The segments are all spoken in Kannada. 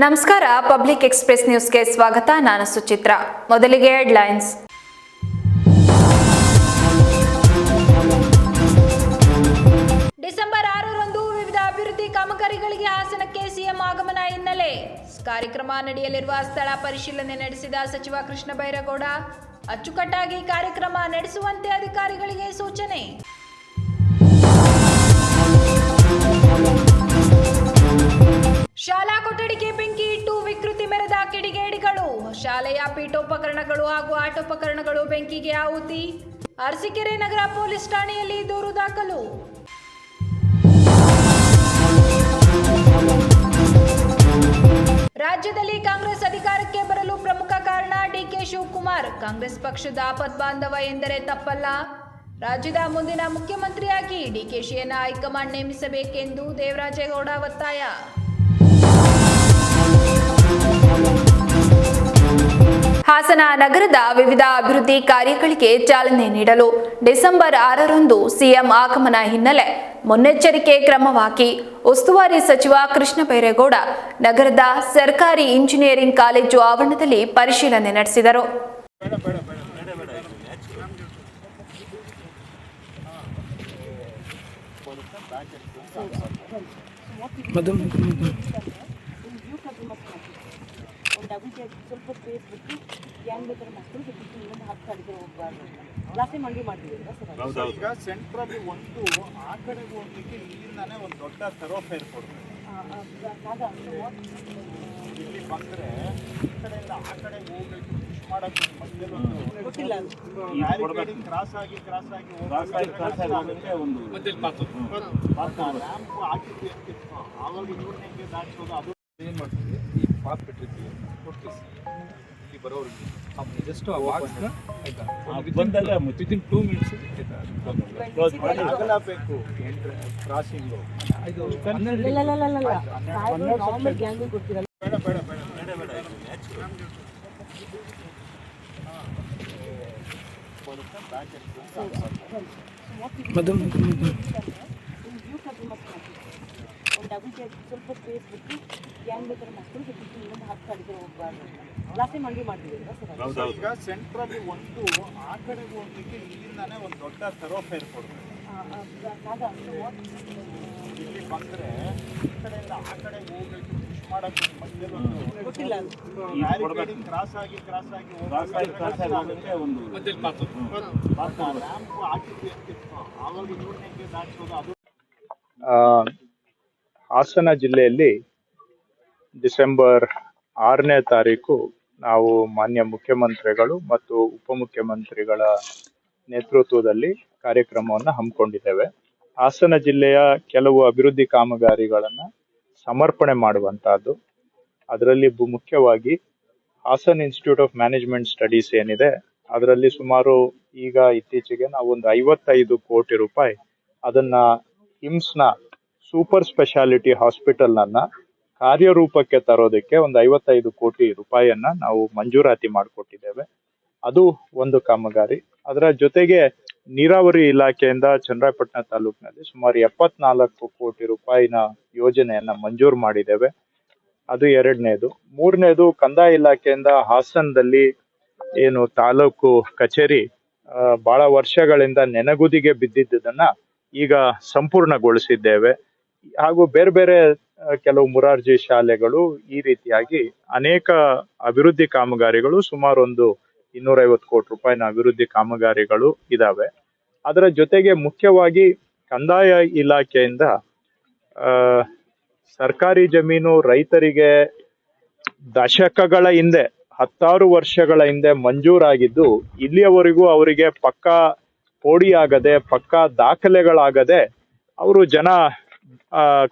ನಮಸ್ಕಾರ. ಪಬ್ಲಿಕ್ ಎಕ್ಸ್‌ಪ್ರೆಸ್ ನ್ಯೂಸ್ಗೆ ಸ್ವಾಗತ. ನಾನು ಸುಚಿತ್ರ. ಮೊದಲಿಗೆ ಹೆಡ್ಲೈನ್ಸ್. ಡಿಸೆಂಬರ್ 6ರಂದು ವಿವಿಧ ಅಭಿವೃದ್ಧಿ ಕಾಮಗಾರಿಗಳಿಗೆ ಹಾಸನಕ್ಕೆ ಸಿಎಂ ಆಗಮನ ಹಿನ್ನೆಲೆ ಕಾರ್ಯಕ್ರಮ ನಡೆಯಲಿರುವ ಸ್ಥಳ ಪರಿಶೀಲನೆ ನಡೆಸಿದ ಸಚಿವ ಕೃಷ್ಣ ಬೈರೇಗೌಡ. ಅಚ್ಚುಕಟ್ಟಾಗಿ ಕಾರ್ಯಕ್ರಮ ನಡೆಸುವಂತೆ ಅಧಿಕಾರಿಗಳಿಗೆ ಸೂಚನೆ. ಶಾಲಾ ಕೊಠಡಿಗೆ ಬೆಂಕಿ ಇಟ್ಟು ವಿಕೃತಿ ಮೆರೆದ ಕಿಡಿಗೇಡಿಗಳು. ಶಾಲೆಯ ಪೀಠೋಪಕರಣಗಳು ಹಾಗೂ ಆಟೋಪಕರಣಗಳು ಬೆಂಕಿಗೆ ಆಹುತಿ. ಅರಸೀಕೆರೆ ನಗರ ಪೊಲೀಸ್ ಠಾಣೆಯಲ್ಲಿ ದೂರು ದಾಖಲು. ರಾಜ್ಯದಲ್ಲಿ ಕಾಂಗ್ರೆಸ್ ಅಧಿಕಾರಕ್ಕೆ ಬರಲು ಪ್ರಮುಖ ಕಾರಣ ಡಿಕೆ ಶಿವಕುಮಾರ್. ಕಾಂಗ್ರೆಸ್ ಪಕ್ಷದ ಆಪದ್ಬಾಂಧವ ಎಂದರೆ ತಪ್ಪಲ್ಲ. ರಾಜ್ಯದ ಮುಂದಿನ ಮುಖ್ಯಮಂತ್ರಿಯಾಗಿ ಡಿಕೆಶಿಯನ್ನು ಹೈಕಮಾಂಡ್ ನೇಮಿಸಬೇಕೆಂದು ದೇವರಾಜೇಗೌಡ ಒತ್ತಾಯ. ಹಾಸನ ನಗರದ ವಿವಿಧ ಅಭಿವೃದ್ಧಿ ಕಾರ್ಯಗಳಿಗೆ ಚಾಲನೆ ನೀಡಲು ಡಿಸೆಂಬರ್ 6ರಂದು ಸಿಎಂ ಆಗಮನ ಹಿನ್ನೆಲೆ ಮುನ್ನೆಚ್ಚರಿಕೆ ಕ್ರಮವಾಗಿ ಉಸ್ತುವಾರಿ ಸಚಿವ ಕೃಷ್ಣ ಬೈರೇಗೌಡ ನಗರದ ಸರ್ಕಾರಿ ಇಂಜಿನಿಯರಿಂಗ್ ಕಾಲೇಜು ಆವರಣದಲ್ಲಿ ಪರಿಶೀಲನೆ ನಡೆಸಿದರು. ಸ್ವಲ್ಪ ಸ್ಪೇಸ್ ಬಿಟ್ಟು ಗ್ಯಾಂಗ್ ಬೇಕಾದ್ರೆ ಮಕ್ಕಳು ಬಿಟ್ಟು ಇನ್ನೊಂದು 10 ಅಡಿಗೆ ಹೋಗಬಾರ್ದು. ಜಾಸ್ತಿ ಮಂಡಿ ಮಾಡ್ತಿದ್ದೀರಾ ಸರ್? ಈಗ ಸೆಂಟ್ರಲ್ಲಿ ಒಂದು ಆ ಕಡೆಗೆ ಹೋಗ್ಲಿಕ್ಕೆ ಇಲ್ಲಿಂದಾನೆ ಒಂದು ದೊಡ್ಡ ಥರೋಫೇರ್ ಕೊಡ್ತಾರೆ. ಇಲ್ಲಿ ಬಂದರೆ ಈ ಕಡೆಯಿಂದ ಆ ಕಡೆಗೆ ಹೋಗ್ಬೇಕು ಮಾಡೋಕ್ಕೆ ಮಧ್ಯದಲ್ಲಿ ಒಂದು ಗೊತ್ತಿಲ್ಲ, ಬ್ಯಾರಿಕೇಡಿಂಗ್ ಕ್ರಾಸ್ ಆಗಿ ಒಂದು ರ್ಯಾಂಪ್ ಹಾಕಿದ್ವಿ ಅಂತಿತ್ತು. ಆವಾಗ ಇವ್ರನ್ನ ಹೆಂಗೆ ದಾಟಿಸೋದು ಅದು ಏನು ಮಾಡ್ತೀವಿ? ಈ ಪಾತ್ ಬಿಟ್ಟಿರ್ತೀವಿ ಇಲ್ಲಿ ಬರೋರಿಗೆ ಜಸ್ಟ್ ಆ ವಾಕ್ಸ್ನ ಆಯ್ತಾ ಬಂದಲ್ಲ ವಿತಿನ್ 2 ಮಿನಿಟ್ಸ್ ಕ್ಲೋಸ್ ಮಾಡಿ ಆಗಲೇಬೇಕು. ಕ್ರಾಸಿಂಗು ಇದು ನಾರ್ಮಲ್ ಗ್ಯಾಂಗ್ ಕೊಡ್ತೀರಲ್ಲ. ಬೇಡ ಸ್ವಲ್ಪ ಸ್ಪೇಸ್ ಬಿಟ್ಟು ಗ್ಯಾಂಗ್ ಬೇಕಾದ್ರೆ ಮಕ್ಕಳು ಬಿಟ್ಟು ಇನ್ನೊಂದು 10 ಅಡಿಗೆ ಹೋಗಬಾರ್ದು. ಜಾಸ್ತಿ ಮಂಡಿ ಮಾಡ್ತಿದ್ದೀರಾ ಸರ್? ಈಗ ಸೆಂಟ್ರಲ್ಲಿ ಒಂದು ಆ ಕಡೆಗೆ ಹೋಗ್ಲಿಕ್ಕೆ ಇಲ್ಲಿಂದಾನೆ ಒಂದು ದೊಡ್ಡ ಥರೋಫೇರ್ ಕೊಡ್ತಾರೆ. ಇಲ್ಲಿ ಬಂದರೆ ಈ ಕಡೆಯಿಂದ ಆ ಕಡೆಗೆ ಹೋಗ್ಬೇಕು ಮಾಡೋಕ್ಕೆ ಮಧ್ಯದಲ್ಲಿ ಒಂದು ಗೊತ್ತಿಲ್ಲ, ಬ್ಯಾರಿಕೇಡಿಂಗ್ ಕ್ರಾಸ್ ಆಗಿ ಒಂದು ರ್ಯಾಂಪ್ ಹಾಕಿದ್ವಿ ಅಂತಿತ್ತು. ಆವಾಗ ಇವ್ರನ್ನ ಹೆಂಗೆ ದಾಟಿಸೋದು ಅದು. ಹಾಸನ ಜಿಲ್ಲೆಯಲ್ಲಿ ಡಿಸೆಂಬರ್ 6ನೇ ತಾರೀಕು ನಾವು ಮಾನ್ಯ ಮುಖ್ಯಮಂತ್ರಿಗಳು ಮತ್ತು ಉಪಮುಖ್ಯಮಂತ್ರಿಗಳ ನೇತೃತ್ವದಲ್ಲಿ ಕಾರ್ಯಕ್ರಮವನ್ನು ಹಮ್ಮಿಕೊಂಡಿದ್ದೇವೆ. ಹಾಸನ ಜಿಲ್ಲೆಯ ಕೆಲವು ಅಭಿವೃದ್ಧಿ ಕಾಮಗಾರಿಗಳನ್ನು ಸಮರ್ಪಣೆ ಮಾಡುವಂತಹದ್ದು. ಅದರಲ್ಲಿ ಮುಖ್ಯವಾಗಿ Hassan institute of management studies ಏನಿದೆ, ಅದರಲ್ಲಿ ಸುಮಾರು ಈಗ ಇತ್ತೀಚೆಗೆ ನಾವು ಒಂದು 55 ಕೋಟಿ ರೂಪಾಯಿ ಅದನ್ನ ಹಿಮ್ಸ್ನ ಸೂಪರ್ ಸ್ಪೆಷಾಲಿಟಿ ಹಾಸ್ಪಿಟಲ್ ಅನ್ನ ಕಾರ್ಯರೂಪಕ್ಕೆ ತರೋದಕ್ಕೆ ಒಂದು 55 ಕೋಟಿ ರೂಪಾಯಿಯನ್ನ ನಾವು ಮಂಜೂರಾತಿ ಮಾಡಿಕೊಟ್ಟಿದ್ದೇವೆ. ಅದು ಒಂದು ಕಾಮಗಾರಿ. ಅದರ ಜೊತೆಗೆ ನೀರಾವರಿ ಇಲಾಖೆಯಿಂದ ಚನ್ನರಾಯಪಟ್ಟಣ ತಾಲೂಕಿನಲ್ಲಿ ಸುಮಾರು 74 ಕೋಟಿ ರೂಪಾಯಿನ ಯೋಜನೆಯನ್ನ ಮಂಜೂರು ಮಾಡಿದ್ದೇವೆ. ಅದು 2ನೇದು. 3ನೇದು ಕಂದಾಯ ಇಲಾಖೆಯಿಂದ ಹಾಸನದಲ್ಲಿ ಏನು ತಾಲೂಕು ಕಚೇರಿ ಬಹಳ ವರ್ಷಗಳಿಂದ ನೆನಗುದಿಗೆ ಬಿದ್ದಿದ್ದನ್ನ ಈಗ ಸಂಪೂರ್ಣಗೊಳಿಸಿದ್ದೇವೆ. ಹಾಗೂ ಬೇರೆ ಬೇರೆ ಕೆಲವು ಮುರಾರ್ಜಿ ಶಾಲೆಗಳು, ಈ ರೀತಿಯಾಗಿ ಅನೇಕ ಅಭಿವೃದ್ಧಿ ಕಾಮಗಾರಿಗಳು, ಸುಮಾರು ಒಂದು 250 ಕೋಟಿ ರೂಪಾಯಿನ ಅಭಿವೃದ್ಧಿ ಕಾಮಗಾರಿಗಳು ಇದಾವೆ. ಅದರ ಜೊತೆಗೆ ಮುಖ್ಯವಾಗಿ ಕಂದಾಯ ಇಲಾಖೆಯಿಂದ ಸರ್ಕಾರಿ ಜಮೀನು ರೈತರಿಗೆ ದಶಕಗಳ ಹಿಂದೆ 10 ವರ್ಷಗಳ ಹಿಂದೆ ಮಂಜೂರಾಗಿದ್ದು, ಇಲ್ಲಿಯವರೆಗೂ ಅವರಿಗೆ ಪಕ್ಕಾ ಪೋಡಿ ಆಗದೆ, ಪಕ್ಕಾ ದಾಖಲೆಗಳಾಗದೆ ಅವರು ಜನ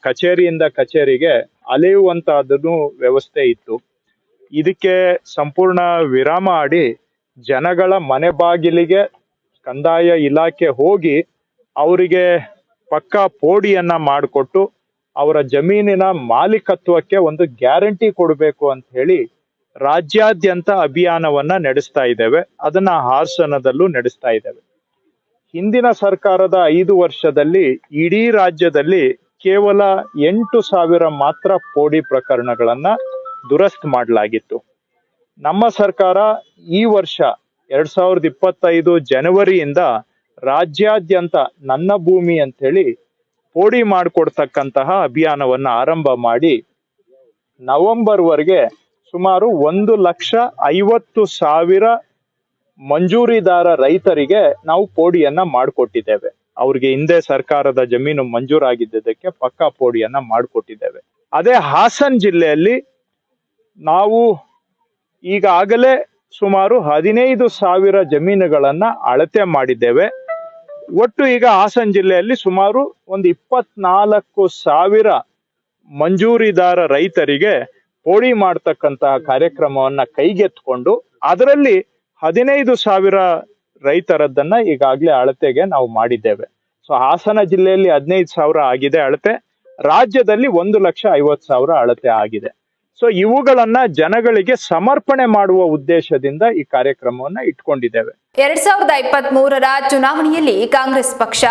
ಕಚೇರಿಯಿಂದ ಕಚೇರಿಗೆ ಅಲೆಯುವಂತಹದ್ದು ವ್ಯವಸ್ಥೆ ಇತ್ತು. ಇದಕ್ಕೆ ಸಂಪೂರ್ಣ ವಿರಾಮ ಆಡಿ ಜನಗಳ ಮನೆ ಬಾಗಿಲಿಗೆ ಕಂದಾಯ ಇಲಾಖೆ ಹೋಗಿ ಅವರಿಗೆ ಪಕ್ಕಾ ಪೋಡಿಯನ್ನ ಮಾಡಿಕೊಟ್ಟು ಅವರ ಜಮೀನಿನ ಮಾಲೀಕತ್ವಕ್ಕೆ ಒಂದು ಗ್ಯಾರಂಟಿ ಕೊಡಬೇಕು ಅಂತ ಹೇಳಿ ರಾಜ್ಯಾದ್ಯಂತ ಅಭಿಯಾನವನ್ನ ನಡೆಸ್ತಾ ಇದ್ದೇವೆ. ಅದನ್ನ ಹಾಸನದಲ್ಲೂ ನಡೆಸ್ತಾ ಇದ್ದೇವೆ. ಹಿಂದಿನ ಸರ್ಕಾರದ 5 ವರ್ಷದಲ್ಲಿ ಇಡೀ ರಾಜ್ಯದಲ್ಲಿ ಕೇವಲ 8,000 ಮಾತ್ರ ಪೋಡಿ ಪ್ರಕರಣಗಳನ್ನ ದುರಸ್ತ್ ಮಾಡಲಾಗಿತ್ತು. ನಮ್ಮ ಸರ್ಕಾರ ಈ ವರ್ಷ 2025 ಜನವರಿಯಿಂದ ರಾಜ್ಯಾದ್ಯಂತ ನನ್ನ ಭೂಮಿ ಅಂತ ಹೇಳಿ ಪೋಡಿ ಮಾಡಿಕೊಡ್ತಕ್ಕಂತಹ ಅಭಿಯಾನವನ್ನ ಆರಂಭ ಮಾಡಿ ನವೆಂಬರ್ವರೆಗೆ ಸುಮಾರು 1,50,000 ಮಂಜೂರಿದಾರ ರೈತರಿಗೆ ನಾವು ಪೋಡಿಯನ್ನ ಮಾಡಿಕೊಟ್ಟಿದ್ದೇವೆ. ಅವ್ರಿಗೆ ಹಿಂದೆ ಸರ್ಕಾರದ ಜಮೀನು ಮಂಜೂರಾಗಿದ್ದಕ್ಕೆ ಪಕ್ಕಾ ಪೋಡಿಯನ್ನ ಮಾಡಿಕೊಟ್ಟಿದ್ದೇವೆ. ಅದೇ ಹಾಸನ್ ಜಿಲ್ಲೆಯಲ್ಲಿ ನಾವು ಈಗಾಗಲೇ ಸುಮಾರು 15,000 ಜಮೀನುಗಳನ್ನ ಅಳತೆ ಮಾಡಿದ್ದೇವೆ. ಒಟ್ಟು ಈಗ ಹಾಸನ್ ಜಿಲ್ಲೆಯಲ್ಲಿ ಸುಮಾರು ಒಂದು 24,000 ಮಂಜೂರಿದಾರ ರೈತರಿಗೆ ಪೋಡಿ ಮಾಡ್ತಕ್ಕಂತಹ ಕಾರ್ಯಕ್ರಮವನ್ನ ಕೈಗೆತ್ಕೊಂಡು ಅದರಲ್ಲಿ 15,000 ರೈತರದ್ದನ್ನ ಈಗಾಗಲೇ ಅಳತೆಗೆ ನಾವು ಮಾಡಿದ್ದೇವೆ. ಸೊ ಹಾಸನ ಜಿಲ್ಲೆಯಲ್ಲಿ 15,000 ಆಗಿದೆ ಅಳತೆ, ರಾಜ್ಯದಲ್ಲಿ 1,50,000 ಅಳತೆ ಆಗಿದೆ. ಸೊ ಇವುಗಳನ್ನ ಜನಗಳಿಗೆ ಸಮರ್ಪಣೆ ಮಾಡುವ ಉದ್ದೇಶದಿಂದ ಈ ಕಾರ್ಯಕ್ರಮವನ್ನ ಇಟ್ಕೊಂಡಿದ್ದೇವೆ. 2023ರ ಚುನಾವಣೆಯಲ್ಲಿ ಕಾಂಗ್ರೆಸ್ ಪಕ್ಷ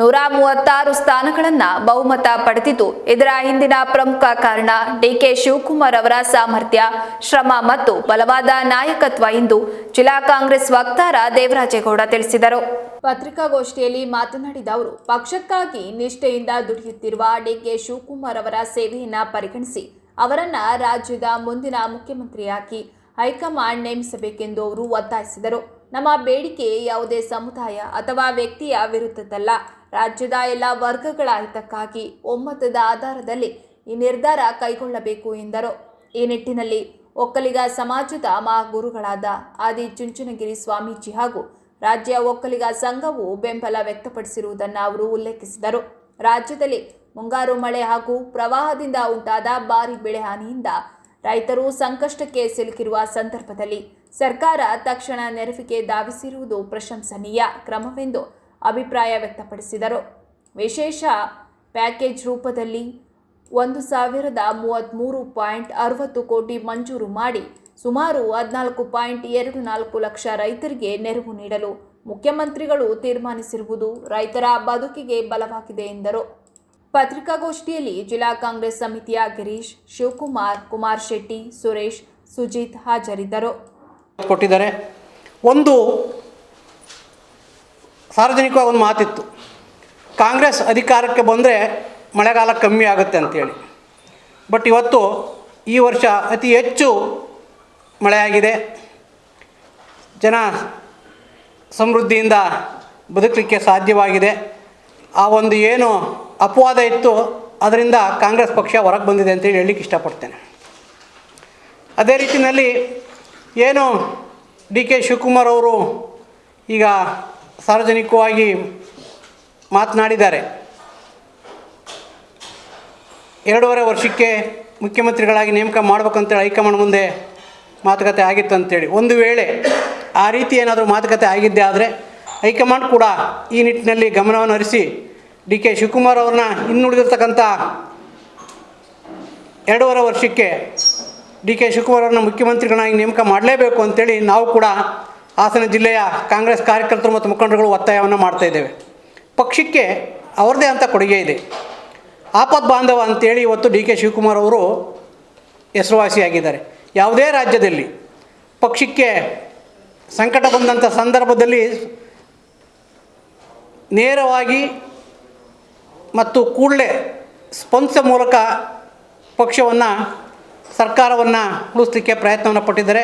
136 ಸ್ಥಾನಗಳನ್ನ ಬಹುಮತ ಪಡೆದಿದ್ದು, ಇದರ ಹಿಂದಿನ ಪ್ರಮುಖ ಕಾರಣ ಡಿಕೆ ಶಿವಕುಮಾರ್ ಅವರ ಸಾಮರ್ಥ್ಯ, ಶ್ರಮ ಮತ್ತು ಬಲವಾದ ನಾಯಕತ್ವ ಎಂದು ಜಿಲ್ಲಾ ಕಾಂಗ್ರೆಸ್ ವಕ್ತಾರ ದೇವರಾಜೇಗೌಡ ತಿಳಿಸಿದರು. ಪತ್ರಿಕಾಗೋಷ್ಠಿಯಲ್ಲಿ ಮಾತನಾಡಿದ ಅವರು, ಪಕ್ಷಕ್ಕಾಗಿ ನಿಷ್ಠೆಯಿಂದ ದುಡಿಯುತ್ತಿರುವ ಡಿಕೆ ಶಿವಕುಮಾರ್ ಅವರ ಸೇವೆಯನ್ನ ಪರಿಗಣಿಸಿ ಅವರನ್ನ ರಾಜ್ಯದ ಮುಂದಿನ ಮುಖ್ಯಮಂತ್ರಿಯಾಗಿ ಹೈಕಮಾಂಡ್ ನೇಮಿಸಬೇಕೆಂದು ಅವರು ಒತ್ತಾಯಿಸಿದರು. ನಮ್ಮ ಬೇಡಿಕೆ ಯಾವುದೇ ಸಮುದಾಯ ಅಥವಾ ವ್ಯಕ್ತಿಯ ವಿರುದ್ಧದಲ್ಲ, ರಾಜ್ಯದ ಎಲ್ಲ ವರ್ಗಗಳ ಹಿತಕ್ಕಾಗಿ ಒಮ್ಮತದ ಆಧಾರದಲ್ಲಿ ಈ ನಿರ್ಧಾರ ಕೈಗೊಳ್ಳಬೇಕು ಎಂದರು. ಈ ನಿಟ್ಟಿನಲ್ಲಿ ಒಕ್ಕಲಿಗ ಸಮಾಜದ ಮಹಾಗುರುಗಳಾದ ಆದಿ ಚುಂಚನಗಿರಿ ಸ್ವಾಮೀಜಿ ಹಾಗೂ ರಾಜ್ಯ ಒಕ್ಕಲಿಗ ಸಂಘವು ಬೆಂಬಲ ವ್ಯಕ್ತಪಡಿಸಿರುವುದನ್ನು ಅವರು ಉಲ್ಲೇಖಿಸಿದರು. ರಾಜ್ಯದಲ್ಲಿ ಮುಂಗಾರು ಮಳೆ ಹಾಗೂ ಪ್ರವಾಹದಿಂದ ಉಂಟಾದ ಭಾರಿ ಬೆಳೆ ಹಾನಿಯಿಂದ ರೈತರು ಸಂಕಷ್ಟಕ್ಕೆ ಸಿಲುಕಿರುವ ಸಂದರ್ಭದಲ್ಲಿ ಸರ್ಕಾರ ತಕ್ಷಣ ನೆರವಿಗೆ ಧಾವಿಸಿರುವುದು ಪ್ರಶಂಸನೀಯ ಕ್ರಮವೆಂದು ಅಭಿಪ್ರಾಯ ವ್ಯಕ್ತಪಡಿಸಿದರು. ವಿಶೇಷ ಪ್ಯಾಕೇಜ್ ರೂಪದಲ್ಲಿ 1,033.60 ಕೋಟಿ ಮಂಜೂರು ಮಾಡಿ ಸುಮಾರು 14.24 ಲಕ್ಷ ರೈತರಿಗೆ ನೆರವು ನೀಡಲು ಮುಖ್ಯಮಂತ್ರಿಗಳು ತೀರ್ಮಾನಿಸಿರುವುದು ರೈತರ ಬದುಕಿಗೆ ಬಲವಾಗಿದೆ ಎಂದರು. ಪತ್ರಿಕಾಗೋಷ್ಠಿಯಲ್ಲಿ ಜಿಲ್ಲಾ ಕಾಂಗ್ರೆಸ್ ಸಮಿತಿಯ ಗಿರೀಶ್, ಶಿವಕುಮಾರ್, ಕುಮಾರ್ ಶೆಟ್ಟಿ, ಸುರೇಶ್, ಸುಜಿತ್ ಹಾಜರಿದ್ದರು. ಕೊಟ್ಟಿದ್ದಾರೆ. ಒಂದು ಸಾರ್ವಜನಿಕವಾಗಿ ಒಂದು ಮಾತಿತ್ತು, ಕಾಂಗ್ರೆಸ್ ಅಧಿಕಾರಕ್ಕೆ ಬಂದರೆ ಮಳೆಗಾಲ ಕಮ್ಮಿ ಆಗುತ್ತೆ ಅಂತೇಳಿ. ಬಟ್ ಇವತ್ತು ಈ ವರ್ಷ ಅತಿ ಹೆಚ್ಚು ಮಳೆಯಾಗಿದೆ. ಜನ ಸಮೃದ್ಧಿಯಿಂದ ಬದುಕಲಿಕ್ಕೆ ಸಾಧ್ಯವಾಗಿದೆ. ಆ ಒಂದು ಏನು ಅಪವಾದ ಇತ್ತು ಅದರಿಂದ ಕಾಂಗ್ರೆಸ್ ಪಕ್ಷ ಹೊರಗೆ ಬಂದಿದೆ ಅಂತೇಳಿ ಹೇಳಲಿಕ್ಕೆ ಇಷ್ಟಪಡ್ತೇನೆ. ಅದೇ ರೀತಿಯಲ್ಲಿ ಏನು ಡಿ ಕೆ ಶಿವಕುಮಾರ್ ಅವರು ಈಗ ಸಾರ್ವಜನಿಕವಾಗಿ ಮಾತನಾಡಿದ್ದಾರೆ, 2.5 ವರ್ಷಕ್ಕೆ ಮುಖ್ಯಮಂತ್ರಿಗಳಾಗಿ ನೇಮಕ ಮಾಡ್ಬೇಕಂತೇಳಿ ಹೈಕಮಾಂಡ್ ಮುಂದೆ ಮಾತುಕತೆ ಆಗಿತ್ತು ಅಂತೇಳಿ. ಒಂದು ವೇಳೆ ಆ ರೀತಿ ಏನಾದರೂ ಮಾತುಕತೆ ಆಗಿದ್ದೇ ಆದರೆ ಹೈಕಮಾಂಡ್ ಕೂಡ ಈ ನಿಟ್ಟಿನಲ್ಲಿ ಗಮನವನ್ನು ಹರಿಸಿ ಡಿ ಕೆ ಶಿವಕುಮಾರ್ ಅವ್ರನ್ನ ಇನ್ನುಳಿದಿರ್ತಕ್ಕಂಥ 2.5 ವರ್ಷಕ್ಕೆ ಡಿ ಕೆ ಶಿವಕುಮಾರ್ ಅವ್ರನ್ನ ಮುಖ್ಯಮಂತ್ರಿಗಳನ್ನಾಗಿ ನೇಮಕ ಮಾಡಲೇಬೇಕು ಅಂತೇಳಿ ನಾವು ಕೂಡ ಹಾಸನ ಜಿಲ್ಲೆಯ ಕಾಂಗ್ರೆಸ್ ಕಾರ್ಯಕರ್ತರು ಮತ್ತು ಮುಖಂಡರುಗಳು ಒತ್ತಾಯವನ್ನು ಮಾಡ್ತಾಯಿದ್ದೇವೆ. ಪಕ್ಷಕ್ಕೆ ಅವ್ರದ್ದೇ ಅಂತ ಕೊಡುಗೆ ಇದೆ. ಆಪತ್ ಬಾಂಧವ ಅಂತೇಳಿ ಇವತ್ತು ಡಿ ಕೆ ಶಿವಕುಮಾರ್ ಅವರು ಹೆಸರುವಾಸಿಯಾಗಿದ್ದಾರೆ. ಯಾವುದೇ ರಾಜ್ಯದಲ್ಲಿ ಪಕ್ಷಕ್ಕೆ ಸಂಕಟ ಬಂದಂಥ ಸಂದರ್ಭದಲ್ಲಿ ನೇರವಾಗಿ ಮತ್ತು ಕೂಡಲೇ ಸ್ಪಂದಿಸೋ ಮೂಲಕ ಪಕ್ಷವನ್ನು ಸರ್ಕಾರವನ್ನು ಉಳಿಸಲಿಕ್ಕೆ ಪ್ರಯತ್ನವನ್ನು ಪಟ್ಟಿದ್ದಾರೆ.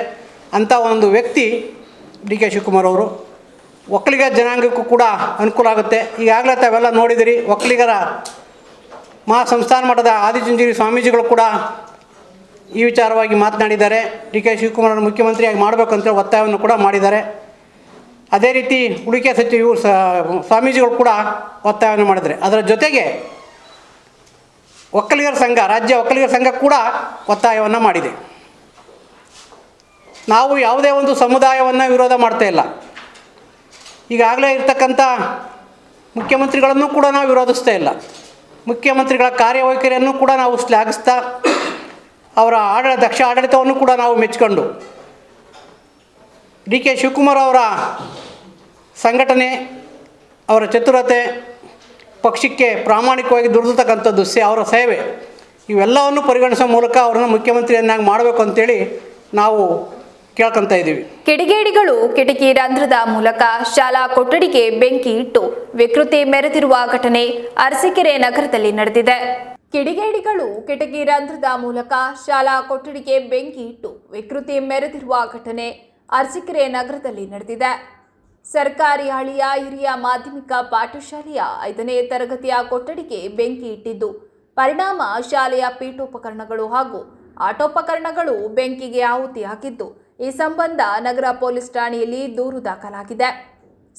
ಅಂಥ ಒಂದು ವ್ಯಕ್ತಿ ಡಿ ಕೆ ಶಿವಕುಮಾರ್ ಅವರು. ಒಕ್ಕಲಿಗ ಜನಾಂಗಕ್ಕೂ ಕೂಡ ಅನುಕೂಲ ಆಗುತ್ತೆ. ಈಗಾಗಲೇ ತಾವೆಲ್ಲ ನೋಡಿದಿರಿ, ಒಕ್ಕಲಿಗರ ಮಹಾಸಂಸ್ಥಾನ ಮಠದ ಆದಿಚುಂಚನಗಿರಿ ಸ್ವಾಮೀಜಿಗಳು ಕೂಡ ಈ ವಿಚಾರವಾಗಿ ಮಾತನಾಡಿದ್ದಾರೆ. ಡಿ ಕೆ ಶಿವಕುಮಾರ್ ಮುಖ್ಯಮಂತ್ರಿಯಾಗಿ ಮಾಡಬೇಕಂತ ಒತ್ತಾಯವನ್ನು ಕೂಡ ಮಾಡಿದ್ದಾರೆ. ಅದೇ ರೀತಿ ಉಳಿಕೆ ಸಚಿವ ಸ್ವಾಮೀಜಿಗಳು ಕೂಡ ಒತ್ತಾಯವನ್ನು ಮಾಡಿದ್ದಾರೆ. ಅದರ ಜೊತೆಗೆ ಒಕ್ಕಲಿಗರ ಸಂಘ, ರಾಜ್ಯ ಒಕ್ಕಲಿಗರ ಸಂಘ ಕೂಡ ಒತ್ತಾಯವನ್ನು ಮಾಡಿದೆ. ನಾವು ಯಾವುದೇ ಒಂದು ಸಮುದಾಯವನ್ನು ವಿರೋಧ ಮಾಡ್ತಾ ಇಲ್ಲ. ಈಗಾಗಲೇ ಇರ್ತಕ್ಕಂಥ ಮುಖ್ಯಮಂತ್ರಿಗಳನ್ನು ಕೂಡ ನಾವು ವಿರೋಧಿಸ್ತಾ ಇಲ್ಲ. ಮುಖ್ಯಮಂತ್ರಿಗಳ ಕಾರ್ಯವೈಖರಿಯನ್ನು ಕೂಡ ನಾವು ಶ್ಲಾಘಿಸ್ತಾ ಅವರ ದಕ್ಷ ಆಡಳಿತವನ್ನು ಕೂಡ ನಾವು ಮೆಚ್ಚಿಕೊಂಡು ಡಿ ಕೆ ಶಿವಕುಮಾರ್ ಅವರ ಸಂಘಟನೆ, ಅವರ ಚತುರತೆ, ಪಕ್ಷಕ್ಕೆ ಪ್ರಾಮಾಣಿಕವಾಗಿ ದುಡಿದತಕ್ಕಂಥದ್ದು ಅವರ ಸೇವೆ ಇವೆಲ್ಲವನ್ನು ಪರಿಗಣಿಸೋ ಮೂಲಕ ಅವರನ್ನು ಮುಖ್ಯಮಂತ್ರಿಯನ್ನಾಗಿ ಮಾಡಬೇಕು ಅಂತೇಳಿ ನಾವು ಕೇಳ್ಕೊತಾ ಇದ್ದೀವಿ. ಕಿಡಿಗೇಡಿಗಳು ಕಿಟಕಿ ರಂಧ್ರದ ಮೂಲಕ ಶಾಲಾ ಕೊಠಡಿಗೆ ಬೆಂಕಿ ಇಟ್ಟು ವಿಕೃತಿ ಮೆರೆದಿರುವ ಘಟನೆ ಅರಸೀಕೆರೆ ನಗರದಲ್ಲಿ ನಡೆದಿದೆ. ಕಿಡಿಗೇಡಿಗಳು ಕಿಟಕಿ ರಂಧ್ರದ ಮೂಲಕ ಶಾಲಾ ಕೊಠಡಿಗೆ ಬೆಂಕಿ ಇಟ್ಟು ವಿಕೃತಿ ಮೆರೆದಿರುವ ಘಟನೆ ಅರಸೀಕೆರೆ ನಗರದಲ್ಲಿ ನಡೆದಿದೆ. ಸರ್ಕಾರಿ ಹಳ್ಳಿಯ ಹಿರಿಯ ಮಾಧ್ಯಮಿಕ ಪಾಠಶಾಲೆಯ 5ನೇ ತರಗತಿಯ ಕೊಠಡಿಗೆ ಬೆಂಕಿ ಇಟ್ಟಿದ್ದು ಪರಿಣಾಮ ಶಾಲೆಯ ಪೀಠೋಪಕರಣಗಳು ಹಾಗೂ ಆಟೋಪಕರಣಗಳು ಬೆಂಕಿಗೆ ಆಹುತಿಯಾಗಿದ್ದು, ಈ ಸಂಬಂಧ ನಗರ ಪೊಲೀಸ್ ಠಾಣೆಯಲ್ಲಿ ದೂರು ದಾಖಲಾಗಿದೆ.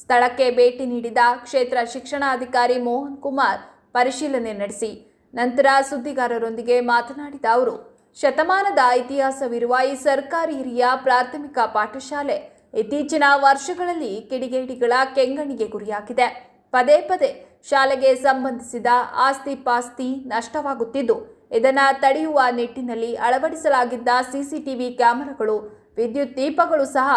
ಸ್ಥಳಕ್ಕೆ ಭೇಟಿ ನೀಡಿದ ಕ್ಷೇತ್ರ ಶಿಕ್ಷಣಾಧಿಕಾರಿ ಮೋಹನ್ ಕುಮಾರ್ ಪರಿಶೀಲನೆ ನಡೆಸಿ ನಂತರ ಸುದ್ದಿಗಾರರೊಂದಿಗೆ ಮಾತನಾಡಿದ ಅವರು, ಶತಮಾನದ ಇತಿಹಾಸವಿರುವ ಈ ಸರ್ಕಾರಿ ಹಿರಿಯ ಪ್ರಾಥಮಿಕ ಪಾಠಶಾಲೆ ಇತ್ತೀಚಿನ ವರ್ಷಗಳಲ್ಲಿ ಕಿಡಿಗೇಡಿಗಳ ಕೆಂಗಣ್ಣಿಗೆ ಗುರಿಯಾಗಿದೆ. ಪದೇ ಪದೇ ಶಾಲೆಗೆ ಸಂಬಂಧಿಸಿದ ಆಸ್ತಿ ಪಾಸ್ತಿ ನಷ್ಟವಾಗುತ್ತಿದ್ದು, ಇದನ್ನು ತಡೆಯುವ ನಿಟ್ಟಿನಲ್ಲಿ ಅಳವಡಿಸಲಾಗಿದ್ದ ಸಿಸಿಟಿವಿ ಕ್ಯಾಮೆರಾಗಳು, ವಿದ್ಯುತ್ ದೀಪಗಳು ಸಹ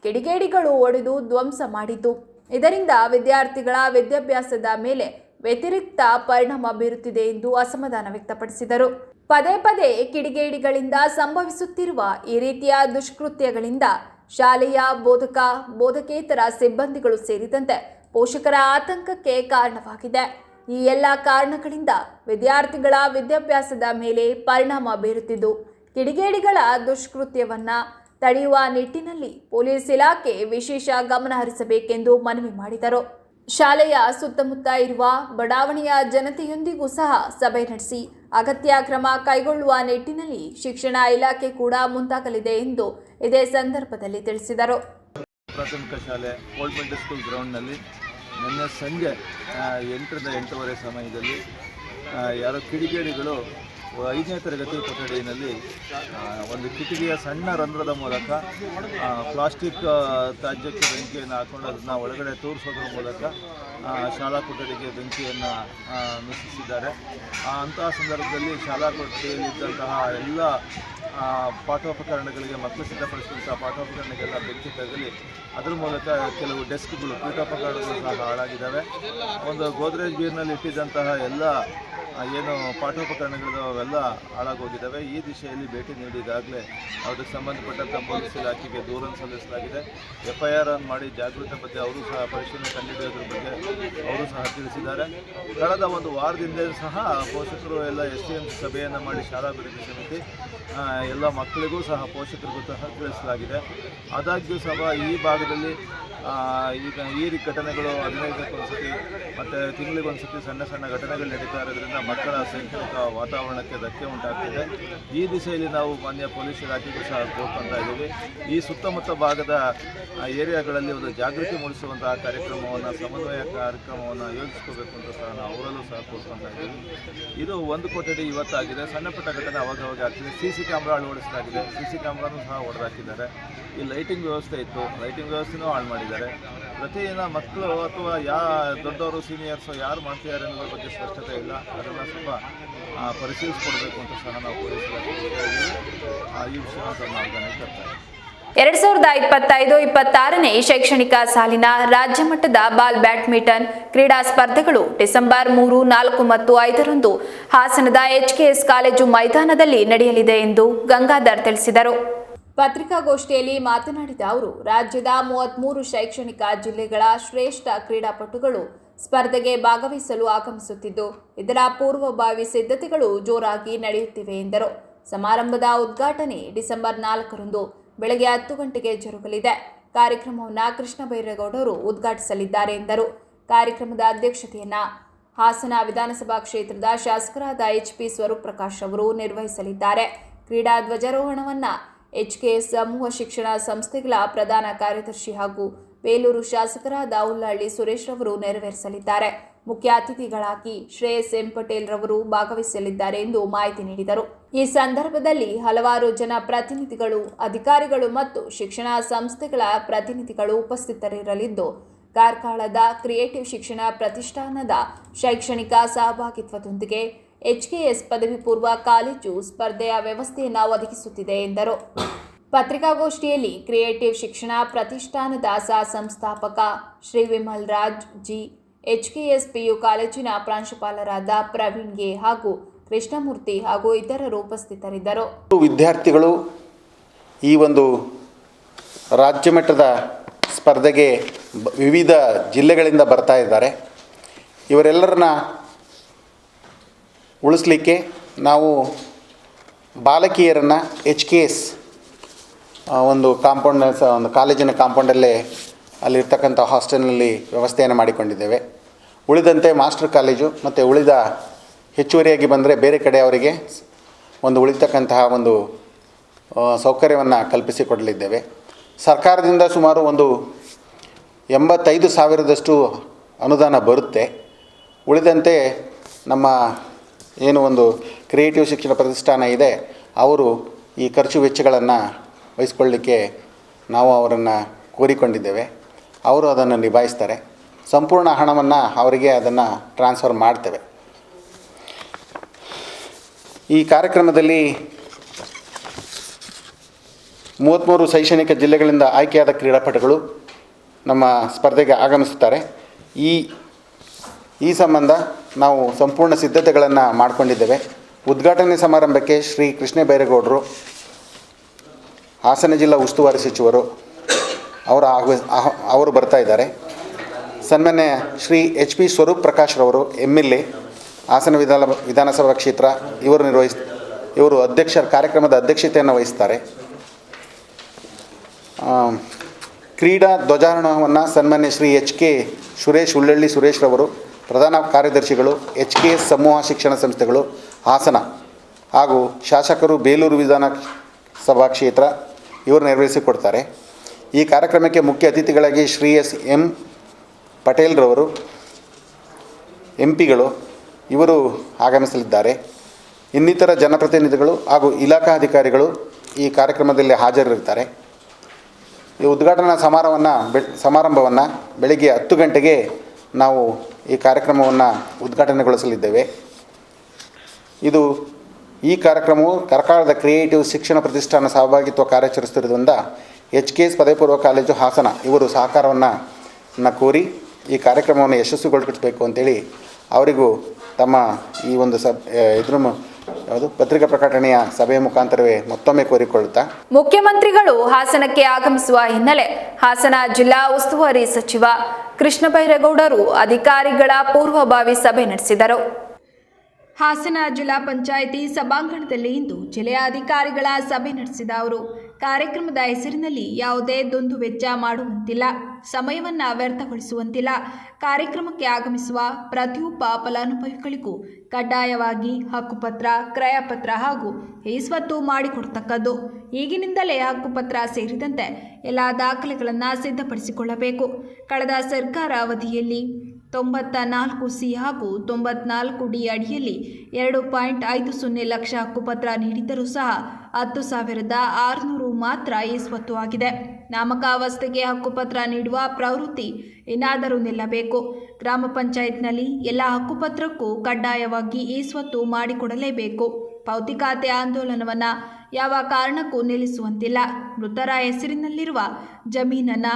ಕಿಡಿಗೇಡಿಗಳು ಒಡೆದು ಧ್ವಂಸ ಮಾಡಿದ್ದು, ಇದರಿಂದ ವಿದ್ಯಾರ್ಥಿಗಳ ವಿದ್ಯಾಭ್ಯಾಸದ ಮೇಲೆ ವ್ಯತಿರಿಕ್ತ ಪರಿಣಾಮ ಬೀರುತ್ತಿದೆ ಎಂದು ಅಸಮಾಧಾನ ವ್ಯಕ್ತಪಡಿಸಿದರು. ಪದೇ ಪದೇ ಕಿಡಿಗೇಡಿಗಳಿಂದ ಸಂಭವಿಸುತ್ತಿರುವ ಈ ರೀತಿಯ ದುಷ್ಕೃತ್ಯಗಳಿಂದ ಶಾಲೆಯ ಬೋಧಕ ಬೋಧಕೇತರ ಸಿಬ್ಬಂದಿಗಳು ಸೇರಿದಂತೆ ಪೋಷಕರ ಆತಂಕಕ್ಕೆ ಕಾರಣವಾಗಿದೆ. ಈ ಎಲ್ಲ ಕಾರಣಗಳಿಂದ ವಿದ್ಯಾರ್ಥಿಗಳ ವಿದ್ಯಾಭ್ಯಾಸದ ಮೇಲೆ ಪರಿಣಾಮ ಬೀರುತ್ತಿದ್ದು, ಕಿಡಿಗೇಡಿಗಳ ದುಷ್ಕೃತ್ಯವನ್ನ ತಡೆಯುವ ನಿಟ್ಟಿನಲ್ಲಿ ಪೊಲೀಸ್ ಇಲಾಖೆ ವಿಶೇಷ ಗಮನ ಹರಿಸಬೇಕೆಂದು ಮನವಿ ಮಾಡಿದರು. ಶಾಲೆಯ ಸುತ್ತಮುತ್ತ ಇರುವ ಬಡಾವಣೆಯ ಜನತೆಯೊಂದಿಗೂ ಸಹ ಸಭೆ ನಡೆಸಿ ಅಗತ್ಯ ಕ್ರಮ ಕೈಗೊಳ್ಳುವ ನಿಟ್ಟಿನಲ್ಲಿ ಶಿಕ್ಷಣ ಇಲಾಖೆ ಕೂಡ ಮುಂದಾಗಲಿದೆ ಎಂದು ಇದೇ ಸಂದರ್ಭದಲ್ಲಿ ತಿಳಿಸಿದರು. ಪ್ರಾಥಮಿಕ ಶಾಲೆ ಓಲ್ಡ್ ಮಿಡ್ಲ್ ಸ್ಕೂಲ್ ಗ್ರೌಂಡ್ನಲ್ಲಿ ನಿನ್ನೆ ಸಂಜೆ 8ರಿಂದ 8:30 ಸಮಯದಲ್ಲಿ ಯಾರೋ ಕಿಡಿಗೇಡಿಗಳು 5ನೇ ತರಗತಿ ಕೊಠಡಿಯಲ್ಲಿ ಒಂದು ಕಿಟಕಿಯ ಸಣ್ಣ ರಂಧ್ರದ ಮೂಲಕ ಪ್ಲಾಸ್ಟಿಕ್ ತ್ಯಾಜ್ಯಕ್ಕೆ ಬೆಂಕಿಯನ್ನು ಹಾಕೊಂಡು ಅದನ್ನು ಒಳಗಡೆ ತೋರಿಸೋದ್ರ ಮೂಲಕ ಶಾಲಾ ಕೊಠಡಿಗೆ ಬೆಂಕಿಯನ್ನು ನುಗ್ಗಿಸಿದ್ದಾರೆ. ಅಂತಹ ಸಂದರ್ಭದಲ್ಲಿ ಶಾಲಾ ಕೊಠಡಿಯಲ್ಲಿದ್ದಂತಹ ಎಲ್ಲ ಪಾಠೋಪಕರಣಗಳಿಗೆ ಮಕ್ಕಳು ಸಿದ್ಧಪಡಿಸಿದಂಥ ಪಾಠೋಪಕರಣಕ್ಕೆಲ್ಲ ಬೆಂಕಿ ತಗಲಿ ಅದರ ಮೂಲಕ ಕೆಲವು ಡೆಸ್ಕ್ಗಳು ಪೀಠೋಪಕರಣಗಳು ಸಹ ಹಾಳಾಗಿದ್ದಾವೆ. ಒಂದು ಗೋದ್ರೇಜ್ ಬೀರ್ನಲ್ಲಿ ಇಟ್ಟಿದ್ದಂತಹ ಎಲ್ಲ ಏನು ಪಾಠೋಪಕರಣಗಳು ಅವೆಲ್ಲ ಹಾಳಾಗೋಗಿದ್ದಾವೆ. ಈ ದಿಶೆಯಲ್ಲಿ ಭೇಟಿ ನೀಡಿದಾಗಲೇ ಅದಕ್ಕೆ ಸಂಬಂಧಪಟ್ಟಂಥ ಪೊಲೀಸ್ ಇಲಾಖೆಗೆ ದೂರನ್ನು ಸಲ್ಲಿಸಲಾಗಿದೆ. FIR ಅನ್ನು ಮಾಡಿ ಜಾಗೃತಿ ಬಗ್ಗೆ ಅವರು ಸಹ ಪರಿಶೀಲನೆ ಕಂಡುಹಿಡಿಯೋದ್ರ ಬಗ್ಗೆ ಅವರು ಸಹ ತಿಳಿಸಿದ್ದಾರೆ. ಕಳೆದ ಒಂದು ವಾರದಿಂದ ಸಹ ಪೋಷಕರು ಎಲ್ಲ STM ಸಭೆಯನ್ನು ಮಾಡಿ ಶಾಲಾ ಅಭಿವೃದ್ಧಿ ಸಮಿತಿ ಎಲ್ಲ ಮಕ್ಕಳಿಗೂ ಸಹ ಪೋಷಕರಿಗೂ ಸಹ ತಿಳಿಸಲಾಗಿದೆ. ಆದಾಗ್ಯೂ ಸಹ ಈ ಭಾಗದಲ್ಲಿ ಈಗ ಈ ಘಟನೆಗಳು 15ಕ್ಕೆ ಮತ್ತು ತಿಂಗಳಿಗೊಂದ್ಸತಿ ಸಣ್ಣ ಸಣ್ಣ ಘಟನೆಗಳು ನಡೀತಾ ಇರೋದ್ರಿಂದ ಮಕ್ಕಳ ಶೈಕ್ಷಣಿಕ ವಾತಾವರಣಕ್ಕೆ ಧಕ್ಕೆ ಉಂಟಾಗ್ತಿದೆ. ಈ ದಿಸೆಯಲ್ಲಿ ನಾವು ಮಾನ್ಯ ಪೊಲೀಸ್ ಇಲಾಖೆಗೂ ಸಹ ಕೋರ್ಕೊಳ್ತಾ ಇದ್ದೀವಿ. ಈ ಸುತ್ತಮುತ್ತ ಭಾಗದ ಏರಿಯಾಗಳಲ್ಲಿ ಒಂದು ಜಾಗೃತಿ ಮೂಡಿಸುವಂತಹ ಕಾರ್ಯಕ್ರಮವನ್ನು ಸಮನ್ವಯ ಕಾರ್ಯಕ್ರಮವನ್ನು ಆಯೋಜಿಸ್ಕೋಬೇಕು ಅಂತ ಸಹ ನಾವು ಅವರಲ್ಲೂ ಸಹ ಕೋರ್ಕೊಳ್ತಾ ಇದ್ದೀವಿ. ಇದು ಒಂದು ಕೊಠಡಿ ಇವತ್ತಾಗಿದೆ. ಸಣ್ಣ ಪುಟ್ಟ ಘಟನೆ ಅವಾಗ ಆಗ್ತಿದೆ. CC ಕ್ಯಾಮ್ರಾ ಅಳವಡಿಸಲಾಗಿದೆ. CC ಕ್ಯಾಮ್ರಾನು ಸಹ ಹೊಡೆದಾಕಿದ್ದಾರೆ. ಈ ಲೈಟಿಂಗ್ ವ್ಯವಸ್ಥೆ ಇತ್ತು, ಲೈಟಿಂಗ್ ವ್ಯವಸ್ಥೆನೂ ಹಾಳು ಮಾಡಿದ್ದಾರೆ. ಪ್ರತಿದಿನ ಮಕ್ಕಳು ಅಥವಾ ದೊಡ್ಡವರು ಸೀನಿಯರ್ಸು ಯಾರು ಮಾಡ್ತಿದ್ದಾರೆ ಅನ್ನೋದ್ರ ಬಗ್ಗೆ ಸ್ಪಷ್ಟತೆ ಇಲ್ಲ. ಅದನ್ನು ಸ್ವಲ್ಪ ಪರಿಶೀಲಿಸ್ಕೊಡ್ಬೇಕು ಅಂತ ಸಹ ನಾವು ಪೊಲೀಸರಿಗೆ ಈ ವಿಷಯವನ್ನು ನಾವು ಗಮನಕ್ಕೆ ತರ್ತಾ ಇದ್ದೀವಿ. 2025-26ನೇ ಶೈಕ್ಷಣಿಕ ಸಾಲಿನ ರಾಜ್ಯ ಮಟ್ಟದ ಬಾಲ್ ಬ್ಯಾಡ್ಮಿಂಟನ್ ಕ್ರೀಡಾ ಸ್ಪರ್ಧೆಗಳು ಡಿಸೆಂಬರ್ 3, 4 ಮತ್ತು 5ರಂದು ಹಾಸನದ HKS ಕಾಲೇಜು ಮೈದಾನದಲ್ಲಿ ನಡೆಯಲಿದೆ ಎಂದು ಗಂಗಾಧರ್ ತಿಳಿಸಿದರು. ಪತ್ರಿಕಾಗೋಷ್ಠಿಯಲ್ಲಿ ಮಾತನಾಡಿದ ಅವರು, ರಾಜ್ಯದ 33 ಶೈಕ್ಷಣಿಕ ಜಿಲ್ಲೆಗಳ ಶ್ರೇಷ್ಠ ಕ್ರೀಡಾಪಟುಗಳು ಸ್ಪರ್ಧೆಗೆ ಭಾಗವಹಿಸಲು ಆಗಮಿಸುತ್ತಿದ್ದು, ಇದರ ಪೂರ್ವಭಾವಿ ಸಿದ್ಧತೆಗಳು ಜೋರಾಗಿ ನಡೆಯುತ್ತಿವೆ ಎಂದರು. ಸಮಾರಂಭದ ಉದ್ಘಾಟನೆ ಡಿಸೆಂಬರ್ 4ರಂದು ಬೆಳಗ್ಗೆ 10 ಗಂಟೆಗೆ ಜರುಗಲಿದೆ. ಕಾರ್ಯಕ್ರಮವನ್ನು ಕೃಷ್ಣ ಬೈರೇಗೌಡರು ಉದ್ಘಾಟಿಸಲಿದ್ದಾರೆ ಎಂದರು. ಕಾರ್ಯಕ್ರಮದ ಅಧ್ಯಕ್ಷತೆಯನ್ನ ಹಾಸನ ವಿಧಾನಸಭಾ ಕ್ಷೇತ್ರದ ಶಾಸಕರಾದ HP ಸ್ವರೂಪ್ ಪ್ರಕಾಶ್ ಅವರು ನಿರ್ವಹಿಸಲಿದ್ದಾರೆ. ಕ್ರೀಡಾ ಧ್ವಜಾರೋಹಣವನ್ನು HKS ಸಮೂಹ ಶಿಕ್ಷಣ ಸಂಸ್ಥೆಗಳ ಪ್ರಧಾನ ಕಾರ್ಯದರ್ಶಿ ಹಾಗೂ ಬೇಲೂರು ಶಾಸಕರಾದ ಹುಲ್ಲಹಳ್ಳಿ ಸುರೇಶ್ ರವರು ನೆರವೇರಿಸಲಿದ್ದಾರೆ. ಮುಖ್ಯ ಅತಿಥಿಗಳಾಗಿ ಶ್ರೇಯಸ್ ಎಂ ಪಟೇಲ್ ರವರು ಭಾಗವಹಿಸಲಿದ್ದಾರೆ ಎಂದು ಮಾಹಿತಿ ನೀಡಿದರು. ಈ ಸಂದರ್ಭದಲ್ಲಿ ಹಲವಾರು ಜನ ಪ್ರತಿನಿಧಿಗಳು, ಅಧಿಕಾರಿಗಳು ಮತ್ತು ಶಿಕ್ಷಣ ಸಂಸ್ಥೆಗಳ ಪ್ರತಿನಿಧಿಗಳು ಉಪಸ್ಥಿತರಿರಲಿದ್ದು, ಕಾರ್ಕಳದ ಕ್ರಿಯೇಟಿವ್ ಶಿಕ್ಷಣ ಪ್ರತಿಷ್ಠಾನದ ಶೈಕ್ಷಣಿಕ ಸಹಭಾಗಿತ್ವದೊಂದಿಗೆ HKS ಪದವಿ ಪೂರ್ವ ಕಾಲೇಜು ಸ್ಪರ್ಧೆಯ ವ್ಯವಸ್ಥೆಯನ್ನು ಒದಗಿಸುತ್ತಿದೆ ಎಂದರು. ಪತ್ರಿಕಾಗೋಷ್ಠಿಯಲ್ಲಿ ಕ್ರಿಯೇಟಿವ್ ಶಿಕ್ಷಣ ಪ್ರತಿಷ್ಠಾನದ ಸಹ ಸಂಸ್ಥಾಪಕ Shri Vimal Raj G, HKS PU ಕಾಲೇಜಿನ ಪ್ರಾಂಶುಪಾಲರಾದ ಪ್ರವೀಣ್ ಗೆ ಹಾಗೂ ಕೃಷ್ಣಮೂರ್ತಿ ಹಾಗೂ ಇತರರು ಉಪಸ್ಥಿತರಿದ್ದರು. ವಿದ್ಯಾರ್ಥಿಗಳು ಈ ಒಂದು ರಾಜ್ಯ ಮಟ್ಟದ ಸ್ಪರ್ಧೆಗೆ ವಿವಿಧ ಜಿಲ್ಲೆಗಳಿಂದ ಬರ್ತಾ ಇದ್ದಾರೆ. ಇವರೆಲ್ಲರನ್ನ ಉಳಿಸ್ಲಿಕ್ಕೆ ನಾವು ಬಾಲಕಿಯರನ್ನು HKS ಒಂದು ಕಾಲೇಜಿನ ಕಾಂಪೌಂಡಲ್ಲೇ ಅಲ್ಲಿರ್ತಕ್ಕಂಥ ಹಾಸ್ಟೆಲ್ನಲ್ಲಿ ವ್ಯವಸ್ಥೆಯನ್ನು ಮಾಡಿಕೊಂಡಿದ್ದೇವೆ. ಉಳಿದಂತೆ ಮಾಸ್ಟರ್ ಕಾಲೇಜು ಮತ್ತು ಉಳಿದ ಹೆಚ್ಚುವರಿಯಾಗಿ ಬಂದರೆ ಬೇರೆ ಕಡೆ ಅವರಿಗೆ ಉಳಿತಕ್ಕಂತಹ ಒಂದು ಸೌಕರ್ಯವನ್ನು ಕಲ್ಪಿಸಿಕೊಡಲಿದ್ದೇವೆ. ಸರ್ಕಾರದಿಂದ ಸುಮಾರು 85,000 ಅನುದಾನ ಬರುತ್ತೆ. ಉಳಿದಂತೆ ನಮ್ಮ ಏನು ಕ್ರಿಯೇಟಿವ್ ಶಿಕ್ಷಣ ಪ್ರತಿಷ್ಠಾನ ಇದೆ, ಅವರು ಈ ಖರ್ಚು ವೆಚ್ಚಗಳನ್ನು ವಹಿಸ್ಕೊಳ್ಳಿಕ್ಕೆ ನಾವು ಅವರನ್ನು ಕೋರಿಕೊಂಡಿದ್ದೇವೆ. ಅವರು ಅದನ್ನು ನಿಭಾಯಿಸ್ತಾರೆ. ಸಂಪೂರ್ಣ ಹಣವನ್ನು ಅವರಿಗೆ ಅದನ್ನು ಟ್ರಾನ್ಸ್ಫರ್ ಮಾಡ್ತೇವೆ. ಈ ಕಾರ್ಯಕ್ರಮದಲ್ಲಿ 33 ಶೈಕ್ಷಣಿಕ ಜಿಲ್ಲೆಗಳಿಂದ ಆಯ್ಕೆಯಾದ ಕ್ರೀಡಾಪಟುಗಳು ನಮ್ಮ ಸ್ಪರ್ಧೆಗೆ ಆಗಮಿಸುತ್ತಾರೆ. ಈ ಸಂಬಂಧ ನಾವು ಸಂಪೂರ್ಣ ಸಿದ್ಧತೆಗಳನ್ನು ಮಾಡಿಕೊಂಡಿದ್ದೇವೆ. ಉದ್ಘಾಟನೆ ಸಮಾರಂಭಕ್ಕೆ ಶ್ರೀ ಕೃಷ್ಣ ಬೈರೇಗೌಡರು, ಹಾಸನ ಜಿಲ್ಲಾ ಉಸ್ತುವಾರಿ ಸಚಿವರು ಅವರು ಬರ್ತಾ ಇದ್ದಾರೆ. ಸನ್ಮಾನ್ಯ ಶ್ರೀ HP ಸ್ವರೂಪ್ ಪ್ರಕಾಶ್ರವರು MLA ಹಾಸನ ವಿಧಾನಸಭಾ ಕ್ಷೇತ್ರ, ಇವರು ಕಾರ್ಯಕ್ರಮದ ಅಧ್ಯಕ್ಷತೆಯನ್ನು ವಹಿಸ್ತಾರೆ. ಕ್ರೀಡಾ ಧ್ವಜಾರೋಹಣವನ್ನು ಸನ್ಮಾನ್ಯ ಶ್ರೀ HK ಸುರೇಶ್ ಉಳ್ಳಳ್ಳಿ ಸುರೇಶ್ರವರು, ಪ್ರಧಾನ ಕಾರ್ಯದರ್ಶಿಗಳು HKS ಸಮೂಹ ಶಿಕ್ಷಣ ಸಂಸ್ಥೆಗಳು ಹಾಸನ ಹಾಗೂ ಶಾಸಕರು ಬೇಲೂರು ವಿಧಾನಸಭಾ ಕ್ಷೇತ್ರ ಇವರು ನೆರವೇರಿಸಿಕೊಡ್ತಾರೆ. ಈ ಕಾರ್ಯಕ್ರಮಕ್ಕೆ ಮುಖ್ಯ ಅತಿಥಿಗಳಾಗಿ ಶ್ರೀ M ಪಟೇಲ್ರವರು MP ಗಳು ಇವರು ಆಗಮಿಸಲಿದ್ದಾರೆ. ಇನ್ನಿತರ ಜನಪ್ರತಿನಿಧಿಗಳು ಹಾಗೂ ಇಲಾಖಾ ಅಧಿಕಾರಿಗಳು ಈ ಕಾರ್ಯಕ್ರಮದಲ್ಲಿ ಹಾಜರಿರ್ತಾರೆ. ಈ ಉದ್ಘಾಟನಾ ಸಮಾರಂಭವನ್ನು ಬೆಳಗ್ಗೆ 10 ಗಂಟೆಗೆ ನಾವು ಈ ಕಾರ್ಯಕ್ರಮವನ್ನು ಉದ್ಘಾಟನೆಗೊಳಿಸಲಿದ್ದೇವೆ. ಈ ಕಾರ್ಯಕ್ರಮವು ಕಾರ್ಕಳದ ಕ್ರಿಯೇಟಿವ್ ಶಿಕ್ಷಣ ಪ್ರತಿಷ್ಠಾನ ಸಹಭಾಗಿತ್ವ ಕಾರ್ಯಾಚರಿಸುತ್ತಿರುವುದರಿಂದ HKS ಪದವಿ ಪೂರ್ವ ಕಾಲೇಜು ಹಾಸನ ಇವರು ಸಹಕಾರವನ್ನು ಕೋರಿ ಈ ಕಾರ್ಯಕ್ರಮವನ್ನು ಯಶಸ್ವಿಗೊಳಿಸಬೇಕು ಅಂತೇಳಿ ಅವರಿಗೂ ತಮ್ಮ ಈ ಪತ್ರಿಕಾ ಪ್ರಕಟಣೆಯ ಸಭೆಯ ಮುಖಾಂತರವೇ ಮತ್ತೊಮ್ಮೆ ಕೋರಿಕೊಳ್ಳುತ್ತಾ, ಮುಖ್ಯಮಂತ್ರಿಗಳು ಹಾಸನಕ್ಕೆ ಆಗಮಿಸುವ ಹಿನ್ನೆಲೆ ಹಾಸನ ಜಿಲ್ಲಾ ಉಸ್ತುವಾರಿ ಸಚಿವ ಕೃಷ್ಣ ಬೈರೇಗೌಡರು ಅಧಿಕಾರಿಗಳ ಪೂರ್ವಭಾವಿ ಸಭೆ ನಡೆಸಿದರು. ಹಾಸನ ಜಿಲ್ಲಾ ಪಂಚಾಯಿತಿ ಸಭಾಂಗಣದಲ್ಲಿ ಇಂದು ಜಿಲ್ಲೆಯ ಅಧಿಕಾರಿಗಳ ಸಭೆ ನಡೆಸಿದ ಅವರು ಕಾರ್ಯಕ್ರಮದ ಹೆಸರಿನಲ್ಲಿ ಯಾವುದೇ ದುಂದುವೆಚ್ಚ ಮಾಡುವಂತಿಲ್ಲ, ಸಮಯವನ್ನು ವ್ಯರ್ಥಗೊಳಿಸುವಂತಿಲ್ಲ. ಕಾರ್ಯಕ್ರಮಕ್ಕೆ ಆಗಮಿಸುವ ಪ್ರತಿಯೊಬ್ಬ ಫಲಾನುಭವಿಗಳಿಗೂ ಕಡ್ಡಾಯವಾಗಿ ಹಕ್ಕುಪತ್ರ, ಕ್ರಯಪತ್ರ ಹಾಗೂ ಸ್ವತ್ತು ಮಾಡಿಕೊಡ್ತಕ್ಕದ್ದು. ಈಗಿನಿಂದಲೇ ಹಕ್ಕುಪತ್ರ ಸೇರಿದಂತೆ ಎಲ್ಲ ದಾಖಲೆಗಳನ್ನು ಸಿದ್ಧಪಡಿಸಿಕೊಳ್ಳಬೇಕು. ಕಳೆದ ಸರ್ಕಾರ ಅವಧಿಯಲ್ಲಿ 94C ಹಾಗೂ 94D ಅಡಿಯಲ್ಲಿ 2.50 ಲಕ್ಷ ಹಕ್ಕುಪತ್ರ ನೀಡಿದ್ದರೂ ಸಹ 10,600 ಮಾತ್ರ ಸ್ವತ್ತು ಆಗಿದೆ. ನಾಮಕಾವಸ್ಥೆಗೆ ಹಕ್ಕುಪತ್ರ ನೀಡುವ ಪ್ರವೃತ್ತಿ ಏನಾದರೂ ನಿಲ್ಲಬೇಕು. ಗ್ರಾಮ ಪಂಚಾಯತ್ನಲ್ಲಿ ಎಲ್ಲ ಹಕ್ಕುಪತ್ರಕ್ಕೂ ಕಡ್ಡಾಯವಾಗಿ ಸ್ವತ್ತು ಮಾಡಿಕೊಡಲೇಬೇಕು. ಭೌತಿಕಾತೆ ಆಂದೋಲನವನ್ನು ಯಾವ ಕಾರಣಕ್ಕೂ ನಿಲ್ಲಿಸುವಂತಿಲ್ಲ. ಮೃತರ ಹೆಸರಿನಲ್ಲಿರುವ ಜಮೀನನ್ನು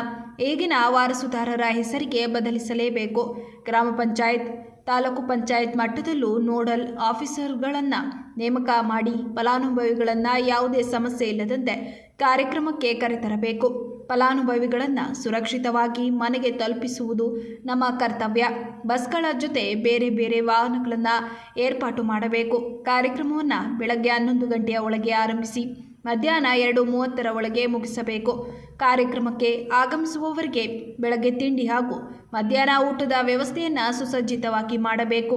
ಈಗಿನ ವಾರಸುದಾರರ ಹೆಸರಿಗೆ ಬದಲಿಸಲೇಬೇಕು. ಗ್ರಾಮ ಪಂಚಾಯತ್, ತಾಲೂಕು ಪಂಚಾಯತ್ ಮಟ್ಟದಲ್ಲೂ ನೋಡಲ್ ಆಫೀಸರ್ಗಳನ್ನು ನೇಮಕ ಮಾಡಿ ಫಲಾನುಭವಿಗಳನ್ನು ಯಾವುದೇ ಸಮಸ್ಯೆ ಇಲ್ಲದಂತೆ ಕಾರ್ಯಕ್ರಮಕ್ಕೆ ಕರೆತರಬೇಕು. ಫಲಾನುಭವಿಗಳನ್ನು ಸುರಕ್ಷಿತವಾಗಿ ಮನೆಗೆ ತಲುಪಿಸುವುದು ನಮ್ಮ ಕರ್ತವ್ಯ. ಬಸ್ಗಳ ಜೊತೆ ಬೇರೆ ಬೇರೆ ವಾಹನಗಳನ್ನು ಏರ್ಪಾಟು ಮಾಡಬೇಕು. ಕಾರ್ಯಕ್ರಮವನ್ನು ಬೆಳಗ್ಗೆ 11 ಗಂಟೆಯ ಒಳಗೆ ಆರಂಭಿಸಿ ಮಧ್ಯಾಹ್ನ 2:30 ಒಳಗೆ ಮುಗಿಸಬೇಕು. ಕಾರ್ಯಕ್ರಮಕ್ಕೆ ಆಗಮಿಸುವವರಿಗೆ ಬೆಳಗ್ಗೆ ತಿಂಡಿ ಹಾಗೂ ಮಧ್ಯಾಹ್ನ ಊಟದ ವ್ಯವಸ್ಥೆಯನ್ನು ಸುಸಜ್ಜಿತವಾಗಿ ಮಾಡಬೇಕು.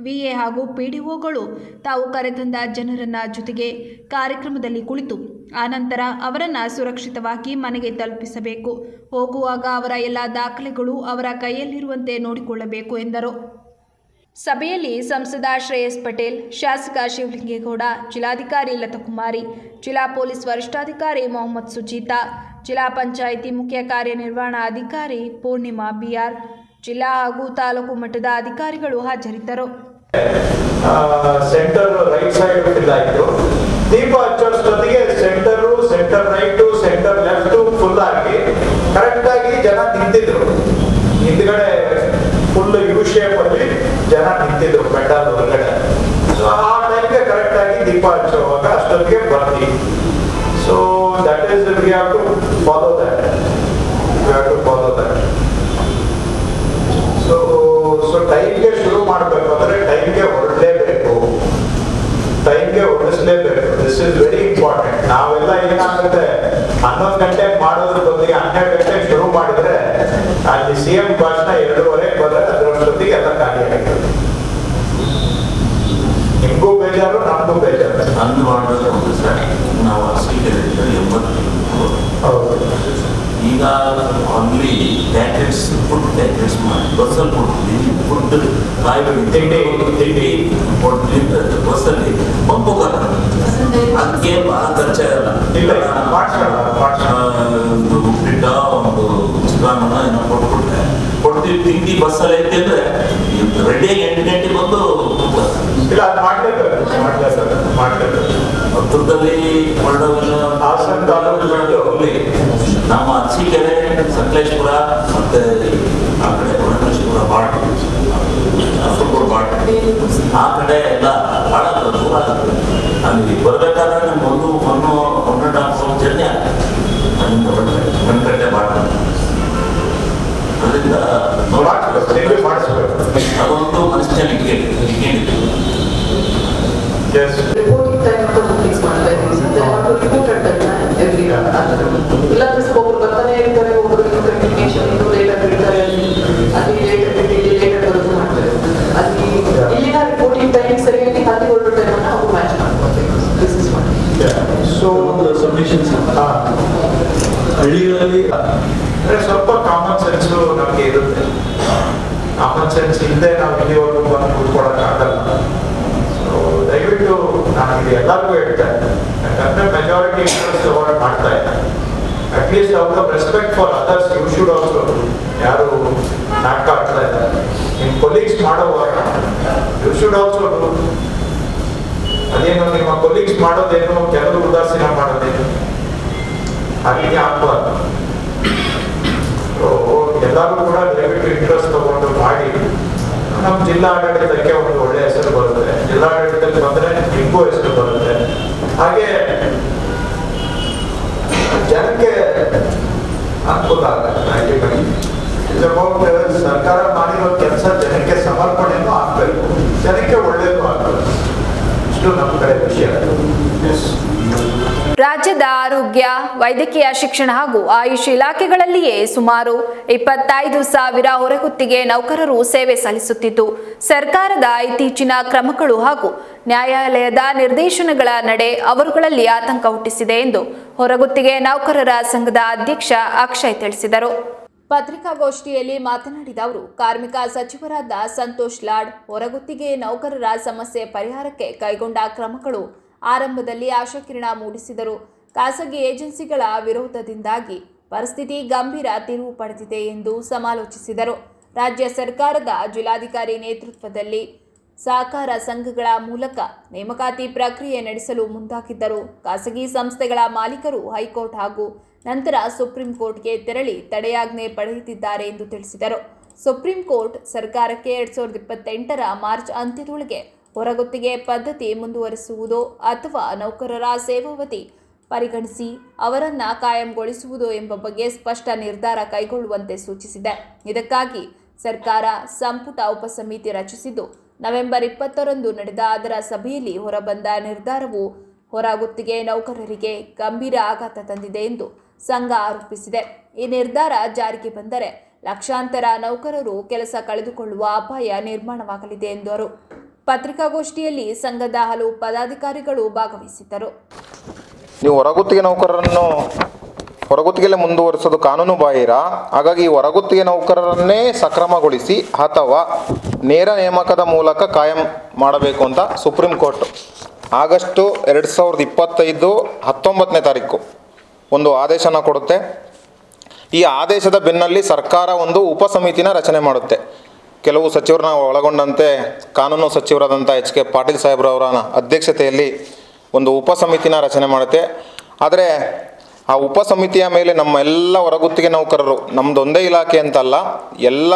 VA ಹಾಗೂ PDOಗಳು ತಾವು ಕರೆತಂದ ಜನರನ್ನ ಜೊತೆಗೆ ಕಾರ್ಯಕ್ರಮದಲ್ಲಿ ಕುಳಿತು ಆನಂತರ ಅವರನ್ನು ಸುರಕ್ಷಿತವಾಗಿ ಮನೆಗೆ ತಲುಪಿಸಬೇಕು. ಹೋಗುವಾಗ ಅವರ ಎಲ್ಲ ದಾಖಲೆಗಳು ಅವರ ಕೈಯಲ್ಲಿರುವಂತೆ ನೋಡಿಕೊಳ್ಳಬೇಕು ಎಂದರು. ಸಭೆಯಲ್ಲಿ ಸಂಸದ ಶ್ರೇಯಸ್ ಪಟೇಲ್, ಶಾಸಕ ಶಿವಲಿಂಗೇಗೌಡ, ಜಿಲ್ಲಾಧಿಕಾರಿ ಲತಾಕುಮಾರಿ, ಜಿಲ್ಲಾ ಪೊಲೀಸ್ ವರಿಷ್ಠಾಧಿಕಾರಿ ಮೊಹಮ್ಮದ್ ಸುಜೀತಾ, ಜಿಲ್ಲಾ ಪಂಚಾಯಿತಿ ಮುಖ್ಯ ಕಾರ್ಯನಿರ್ವಹಣಾಧಿಕಾರಿ ಪೂರ್ಣಿಮಾ BR, ಜಿಲ್ಲಾ ಹಾಗೂ ತಾಲೂಕು ಮಟ್ಟದ ಅಧಿಕಾರಿಗಳು ಹಾಜರಿದ್ದರು. ಸೆಂಟರ್ ರೈಟ್ ಸೈಡ್ ಇದಾಯಿತು. ದೀಪ ಹಚ್ಚೋಷ್ಟೊತ್ತಿಗೆ centre right, centre left full ಆಗಿ ಕರೆಕ್ಟ್ ಆಗಿ ಜನ ನಿಂತಿದ್ರು. ಹಿಂದ್ಗಡೆ ಫುಲ್ ಯು ಶೇಪ್ ಅಲ್ಲಿ ಜನ ನಿಂತಿದ್ರು ಪೆಂಡಾಲ್ ಹೊರಗಡೆ. ಆ ಟೈಮ್ ನಾವೆಲ್ಲ ಏನಾಗುತ್ತೆ 11 ಗಂಟೆಗೆ ಮಾಡೋದ್ರ ಬದಲಿಗೆ 12 ಗಂಟೆಗೆ ಶುರು ಮಾಡಿದ್ರೆ ಅಲ್ಲಿ CM ಭಾಷಣ 2:30 ಬಂದ್ರೆ ಅದರೊಂದಿಗೆ ಎಲ್ಲ ಖಾಲಿ ಆಗ್ತದೆ. ನಿಮಗೂ ಬೇಜಾರು, ನಮಗೂ ಬೇಜಾರು. ಅಂದು ಮಾಡಬೇಕು ಸರ್. ನಾವು ಸ್ವೀಕರಿಸಿದ್ರೆ 80. ಹೌದು. ಈಗ ಅಲ್ಲಿ ಪ್ಯಾಕೆಟ್ಸ್, ಫುಡ್ ಪ್ಯಾಕೆಟ್ಸ್ ಮಾಡಿ ಬಸ್ಸಲ್ಲಿ ಕೊಡ್ತೀವಿ. ಫುಡ್ ಕಾಯಿಗಳು ತಿಂಡಿ ಕೊಡ್ತೀವಿ ಬಸ್ಸಲ್ಲಿ. ಪಂಪು ಕಾಲ ಅದಕ್ಕೆ ಭಾಳ ಖರ್ಚಾಗಲ್ಲ. ಇಲ್ಲ, ಒಂದು ಉಪ್ಪಿಟ್ಟ, ಒಂದು ಚಿತ್ರಾನ್ನ ಏನೋ ಕೊಡ್ತೀವಿ. ತಿಂಡಿ ಬಸ್ಸಲ್ಲಿ ಐತೆ ಅಂದರೆ ರೆಡಿಯಾಗಿ 8 ಗಂಟೆಗೆ ಬಂದು ಇಲ್ಲ, ಅದು ಮಾಡ್ಲೇಬೇಕು. ಹತ್ರದಲ್ಲಿ ಹಾಸನ ತಾಲೂಕು ನಮ್ಮ ಅರಸೀಕೆರೆ, ಸಕಲೇಶ್ಪುರ ಮತ್ತು ಆ ಕಡೆ ಒಣಮೇಶ್ವರ ಬಾಟ್, ಆ ಕಡೆ ಎಲ್ಲ ಭಾಳ ದೂರ ಆಗುತ್ತೆ. ಅಲ್ಲಿ ಬರಬೇಕಾದ್ರೆ ನಮ್ಗೆ 1.5 ಅವರ್ ಜರ್ನಿ ಆಗುತ್ತೆ. ಕಣ್ಕಟ್ಟೆ ಬಾಟ್ ಅದರಿಂದ ಅದೊಂದು ಮನಸ್ಸಿನಲ್ಲಿ ರಿಪೋರ್ಟಿಂಗ್ ಟೈಮ್ ಅಂತ ಫಿಕ್ಸ್ ಮಾಡ್ತಾ ಇದ್ದೀವಿ. ರಿಪೋರ್ಟ್ ಎವ್ರಿ ಇಲ್ಲಾಂದ್ರೆ ಒಬ್ರು ಬರ್ತಾನೆ ಇರ್ತಾರೆ, ಒಬ್ರು ಕಮ್ಯುನಿಕೇಶನ್ ಇನ್ನೂ ಲೇಟಾಗಿ ಇರ್ತಾರೆ, ಅಲ್ಲಿ ಲೇಟಾಗಿ ಬರೋದು ಮಾಡ್ತಾರೆ. ಅಲ್ಲಿ ಇಲ್ಲಿನ ರಿಪೋರ್ಟಿಂಗ್ ಟೈಮ್ ಸರಿಯಾಗಿ ಅಲ್ಲಿ ಹೊರಡೋ ಟೈಮನ್ನು ಅವರು ಮ್ಯಾಚ್ ಮಾಡ್ಕೊಳ್ಬೇಕು, ಡಿಸ್ಕಸ್ ಮಾಡಿ. ಸೊ ಸಬ್ಮಿಷನ್ಸ್ ಹಳ್ಳಿಗಳಲ್ಲಿ ಸ್ವಲ್ಪ ಕಾಮನ್ ಸೆನ್ಸು ನಮಗೆ ಇರುತ್ತೆ. ಕಾಮನ್ ಸೆನ್ಸ್ ಇಲ್ಲದೆ ನಾವು ಇಲ್ಲಿವರೆಗೂ ಬಂದು ಕೂತ್ಕೊಳ್ಳೋಕ್ಕಾಗಲ್ಲ. ಸೊ ದಯವಿಟ್ಟು ನಾನು ಇದು ಎಲ್ಲರಿಗೂ ಹೇಳ್ತಾ ಇದ್ದೆ, ಯಾಕಂದ್ರೆ ಮೆಜಾರಿಟಿ ಇಂಟ್ರೆಸ್ಟ್ ಅವಾಯ್ಡ್ ಮಾಡ್ತಾ ಇದ್ದೆ. At least out of respect for others you should also, ಯಾರು ನಾಟಕ ಆಡ್ತಾ ಇದ್ದಾರೆ ನಿಮ್ಮ ಕೊಲೀಗ್ಸ್ ಮಾಡೋವಾಗ ಯು ಶುಡ್ ಆಲ್ಸೋ ಡೂ. ಅದೇನು ನಿಮ್ಮ ಕೊಲೀಗ್ಸ್ ಮಾಡೋದೇನು, ಕೆಲವರು ಉದಾಸೀನ ಮಾಡೋದೇನು, ಹಾಗೆ ಆಗ್ಬಾರ್ದು. ಎಲ್ಲರೂ ಕೂಡ ದಯವಿಟ್ಟು ಇಂಟ್ರೆಸ್ಟ್ ತಗೊಂಡು ಮಾಡಿ. ನಮ್ಮ ಜಿಲ್ಲಾ ಆಡಳಿತಕ್ಕೆ ಒಂದು ಒಳ್ಳೆ ಹೆಸರು ಬರುತ್ತೆ. ಜಿಲ್ಲಾಡಳಿತಕ್ಕೆ ಬಂದ್ರೆ ನಿಮಗೂ ಹೆಸರು ಬರುತ್ತೆ. ಹಾಗೆ ಜನಕ್ಕೆ ಅನುಕೂಲ ಆಗುತ್ತೆ. ಸರ್ಕಾರ ಮಾಡಿರೋ ಕೆಲಸ ಜನಕ್ಕೆ ಸಮರ್ಪಣೆನೂ ಆಗ್ಬೇಕು, ಜನಕ್ಕೆ ಒಳ್ಳೇದು ಆಗ್ಬೇಕು. ಇಷ್ಟು ನಮ್ಮ ಕಡೆ ವಿಷಯ. ರಾಜ್ಯದ ಆರೋಗ್ಯ, ವೈದ್ಯಕೀಯ ಶಿಕ್ಷಣ ಹಾಗೂ ಆಯುಷ್ ಇಲಾಖೆಗಳಲ್ಲಿಯೇ ಸುಮಾರು 25,000 ಹೊರಗುತ್ತಿಗೆ ನೌಕರರು ಸೇವೆ ಸಲ್ಲಿಸುತ್ತಿದ್ದು, ಸರ್ಕಾರದ ಇತ್ತೀಚಿನ ಕ್ರಮಗಳು ಹಾಗೂ ನ್ಯಾಯಾಲಯದ ನಿರ್ದೇಶನಗಳ ನಡೆ ಅವರುಗಳಲ್ಲಿ ಆತಂಕ ಹುಟ್ಟಿಸಿದೆ ಎಂದು ಹೊರಗುತ್ತಿಗೆ ನೌಕರರ ಸಂಘದ ಅಧ್ಯಕ್ಷ ಅಕ್ಷಯ್ ತಿಳಿಸಿದರು. ಪತ್ರಿಕಾಗೋಷ್ಠಿಯಲ್ಲಿ ಮಾತನಾಡಿದ ಅವರು, ಕಾರ್ಮಿಕ ಸಚಿವರಾದ ಸಂತೋಷ್ ಲಾಡ್ ಹೊರಗುತ್ತಿಗೆ ನೌಕರರ ಸಮಸ್ಯೆ ಪರಿಹಾರಕ್ಕೆ ಕೈಗೊಂಡ ಕ್ರಮಗಳು ಆರಂಭದಲ್ಲಿ ಆಶಾಕಿರಣ ಮೂಡಿಸಿದರು. ಖಾಸಗಿ ಏಜೆನ್ಸಿಗಳ ವಿರೋಧದಿಂದಾಗಿ ಪರಿಸ್ಥಿತಿ ಗಂಭೀರ ತಿರುವು ಪಡೆದಿದೆ ಎಂದು ಸಮಾಲೋಚಿಸಿದರು. ರಾಜ್ಯ ಸರ್ಕಾರದ ಜಿಲ್ಲಾಧಿಕಾರಿ ನೇತೃತ್ವದಲ್ಲಿ ಸಹಕಾರ ಸಂಘಗಳ ಮೂಲಕ ನೇಮಕಾತಿ ಪ್ರಕ್ರಿಯೆ ನಡೆಸಲು ಮುಂದಾಗಿದ್ದರು. ಖಾಸಗಿ ಸಂಸ್ಥೆಗಳ ಮಾಲೀಕರು ಹೈಕೋರ್ಟ್ ಹಾಗೂ ನಂತರ ಸುಪ್ರೀಂ ಕೋರ್ಟ್ಗೆ ತೆರಳಿ ತಡೆಯಾಜ್ಞೆ ಪಡೆಯುತ್ತಿದ್ದಾರೆ ಎಂದು ತಿಳಿಸಿದರು. ಸುಪ್ರೀಂ ಕೋರ್ಟ್ ಸರ್ಕಾರಕ್ಕೆ 2028 ಮಾರ್ಚ್ ಅಂತ್ಯದೊಳಗೆ ಹೊರಗುತ್ತಿಗೆ ಪದ್ಧತಿ ಮುಂದುವರಿಸುವುದೋ ಅಥವಾ ನೌಕರರ ಸೇವಾವಧಿ ಪರಿಗಣಿಸಿ ಅವರನ್ನು ಕಾಯಂಗೊಳಿಸುವುದೋ ಎಂಬ ಬಗ್ಗೆ ಸ್ಪಷ್ಟ ನಿರ್ಧಾರ ಕೈಗೊಳ್ಳುವಂತೆ ಸೂಚಿಸಿದೆ. ಇದಕ್ಕಾಗಿ ಸರ್ಕಾರ ಸಂಪುಟ ಉಪಸಮಿತಿ ರಚಿಸಿದ್ದು, ನವೆಂಬರ್ 20ರಂದು ನಡೆದ ಅದರ ಸಭೆಯಲ್ಲಿ ಹೊರಬಂದ ನಿರ್ಧಾರವು ಹೊರಗುತ್ತಿಗೆ ನೌಕರರಿಗೆ ಗಂಭೀರ ಆಘಾತ ತಂದಿದೆ ಎಂದು ಸಂಘ ಆರೋಪಿಸಿದೆ. ಈ ನಿರ್ಧಾರ ಜಾರಿಗೆ ಬಂದರೆ ಲಕ್ಷಾಂತರ ನೌಕರರು ಕೆಲಸ ಕಳೆದುಕೊಳ್ಳುವ ಅಪಾಯ ನಿರ್ಮಾಣವಾಗಲಿದೆ ಎಂದರು. ಪತ್ರಿಕಾಗೋಷ್ಠಿಯಲ್ಲಿ ಸಂಘದ ಹಲವು ಪದಾಧಿಕಾರಿಗಳು ಭಾಗವಹಿಸಿದ್ದರು. ನೀವು ಹೊರಗುತ್ತಿಗೆ ನೌಕರರನ್ನು ಹೊರಗುತ್ತಿಗೆಯಲ್ಲೇ ಮುಂದುವರಿಸೋದು ಕಾನೂನು ಬಾಹಿರ. ಹಾಗಾಗಿ ಹೊರಗುತ್ತಿಗೆ ನೌಕರರನ್ನೇ ಸಕ್ರಮಗೊಳಿಸಿ ಅಥವಾ ನೇರ ನೇಮಕದ ಮೂಲಕ ಕಾಯಂ ಮಾಡಬೇಕು ಅಂತ ಸುಪ್ರೀಂ ಕೋರ್ಟ್ ಆಗಸ್ಟ್ 2025 19ನೇ ತಾರೀಕು ಒಂದು ಆದೇಶನ ಕೊಡುತ್ತೆ. ಈ ಆದೇಶದ ಬೆನ್ನಲ್ಲಿ ಸರ್ಕಾರ ಒಂದು ಉಪಸಮಿತಿನ ರಚನೆ ಮಾಡುತ್ತೆ. ಕೆಲವು ಸಚಿವರನ್ನ ಒಳಗೊಂಡಂತೆ ಕಾನೂನು ಸಚಿವರಾದಂಥ HK ಪಾಟೀಲ್ ಸಾಹೇಬ್ರವರ ಅಧ್ಯಕ್ಷತೆಯಲ್ಲಿ ಒಂದು ಉಪಸಮಿತಿನ ರಚನೆ ಮಾಡುತ್ತೆ. ಆದರೆ ಆ ಉಪಸಮಿತಿಯ ಮೇಲೆ ನಮ್ಮ ಎಲ್ಲ ಹೊರಗುತ್ತಿಗೆ ನೌಕರರು, ನಮ್ಮದೊಂದೇ ಇಲಾಖೆ ಅಂತಲ್ಲ, ಎಲ್ಲ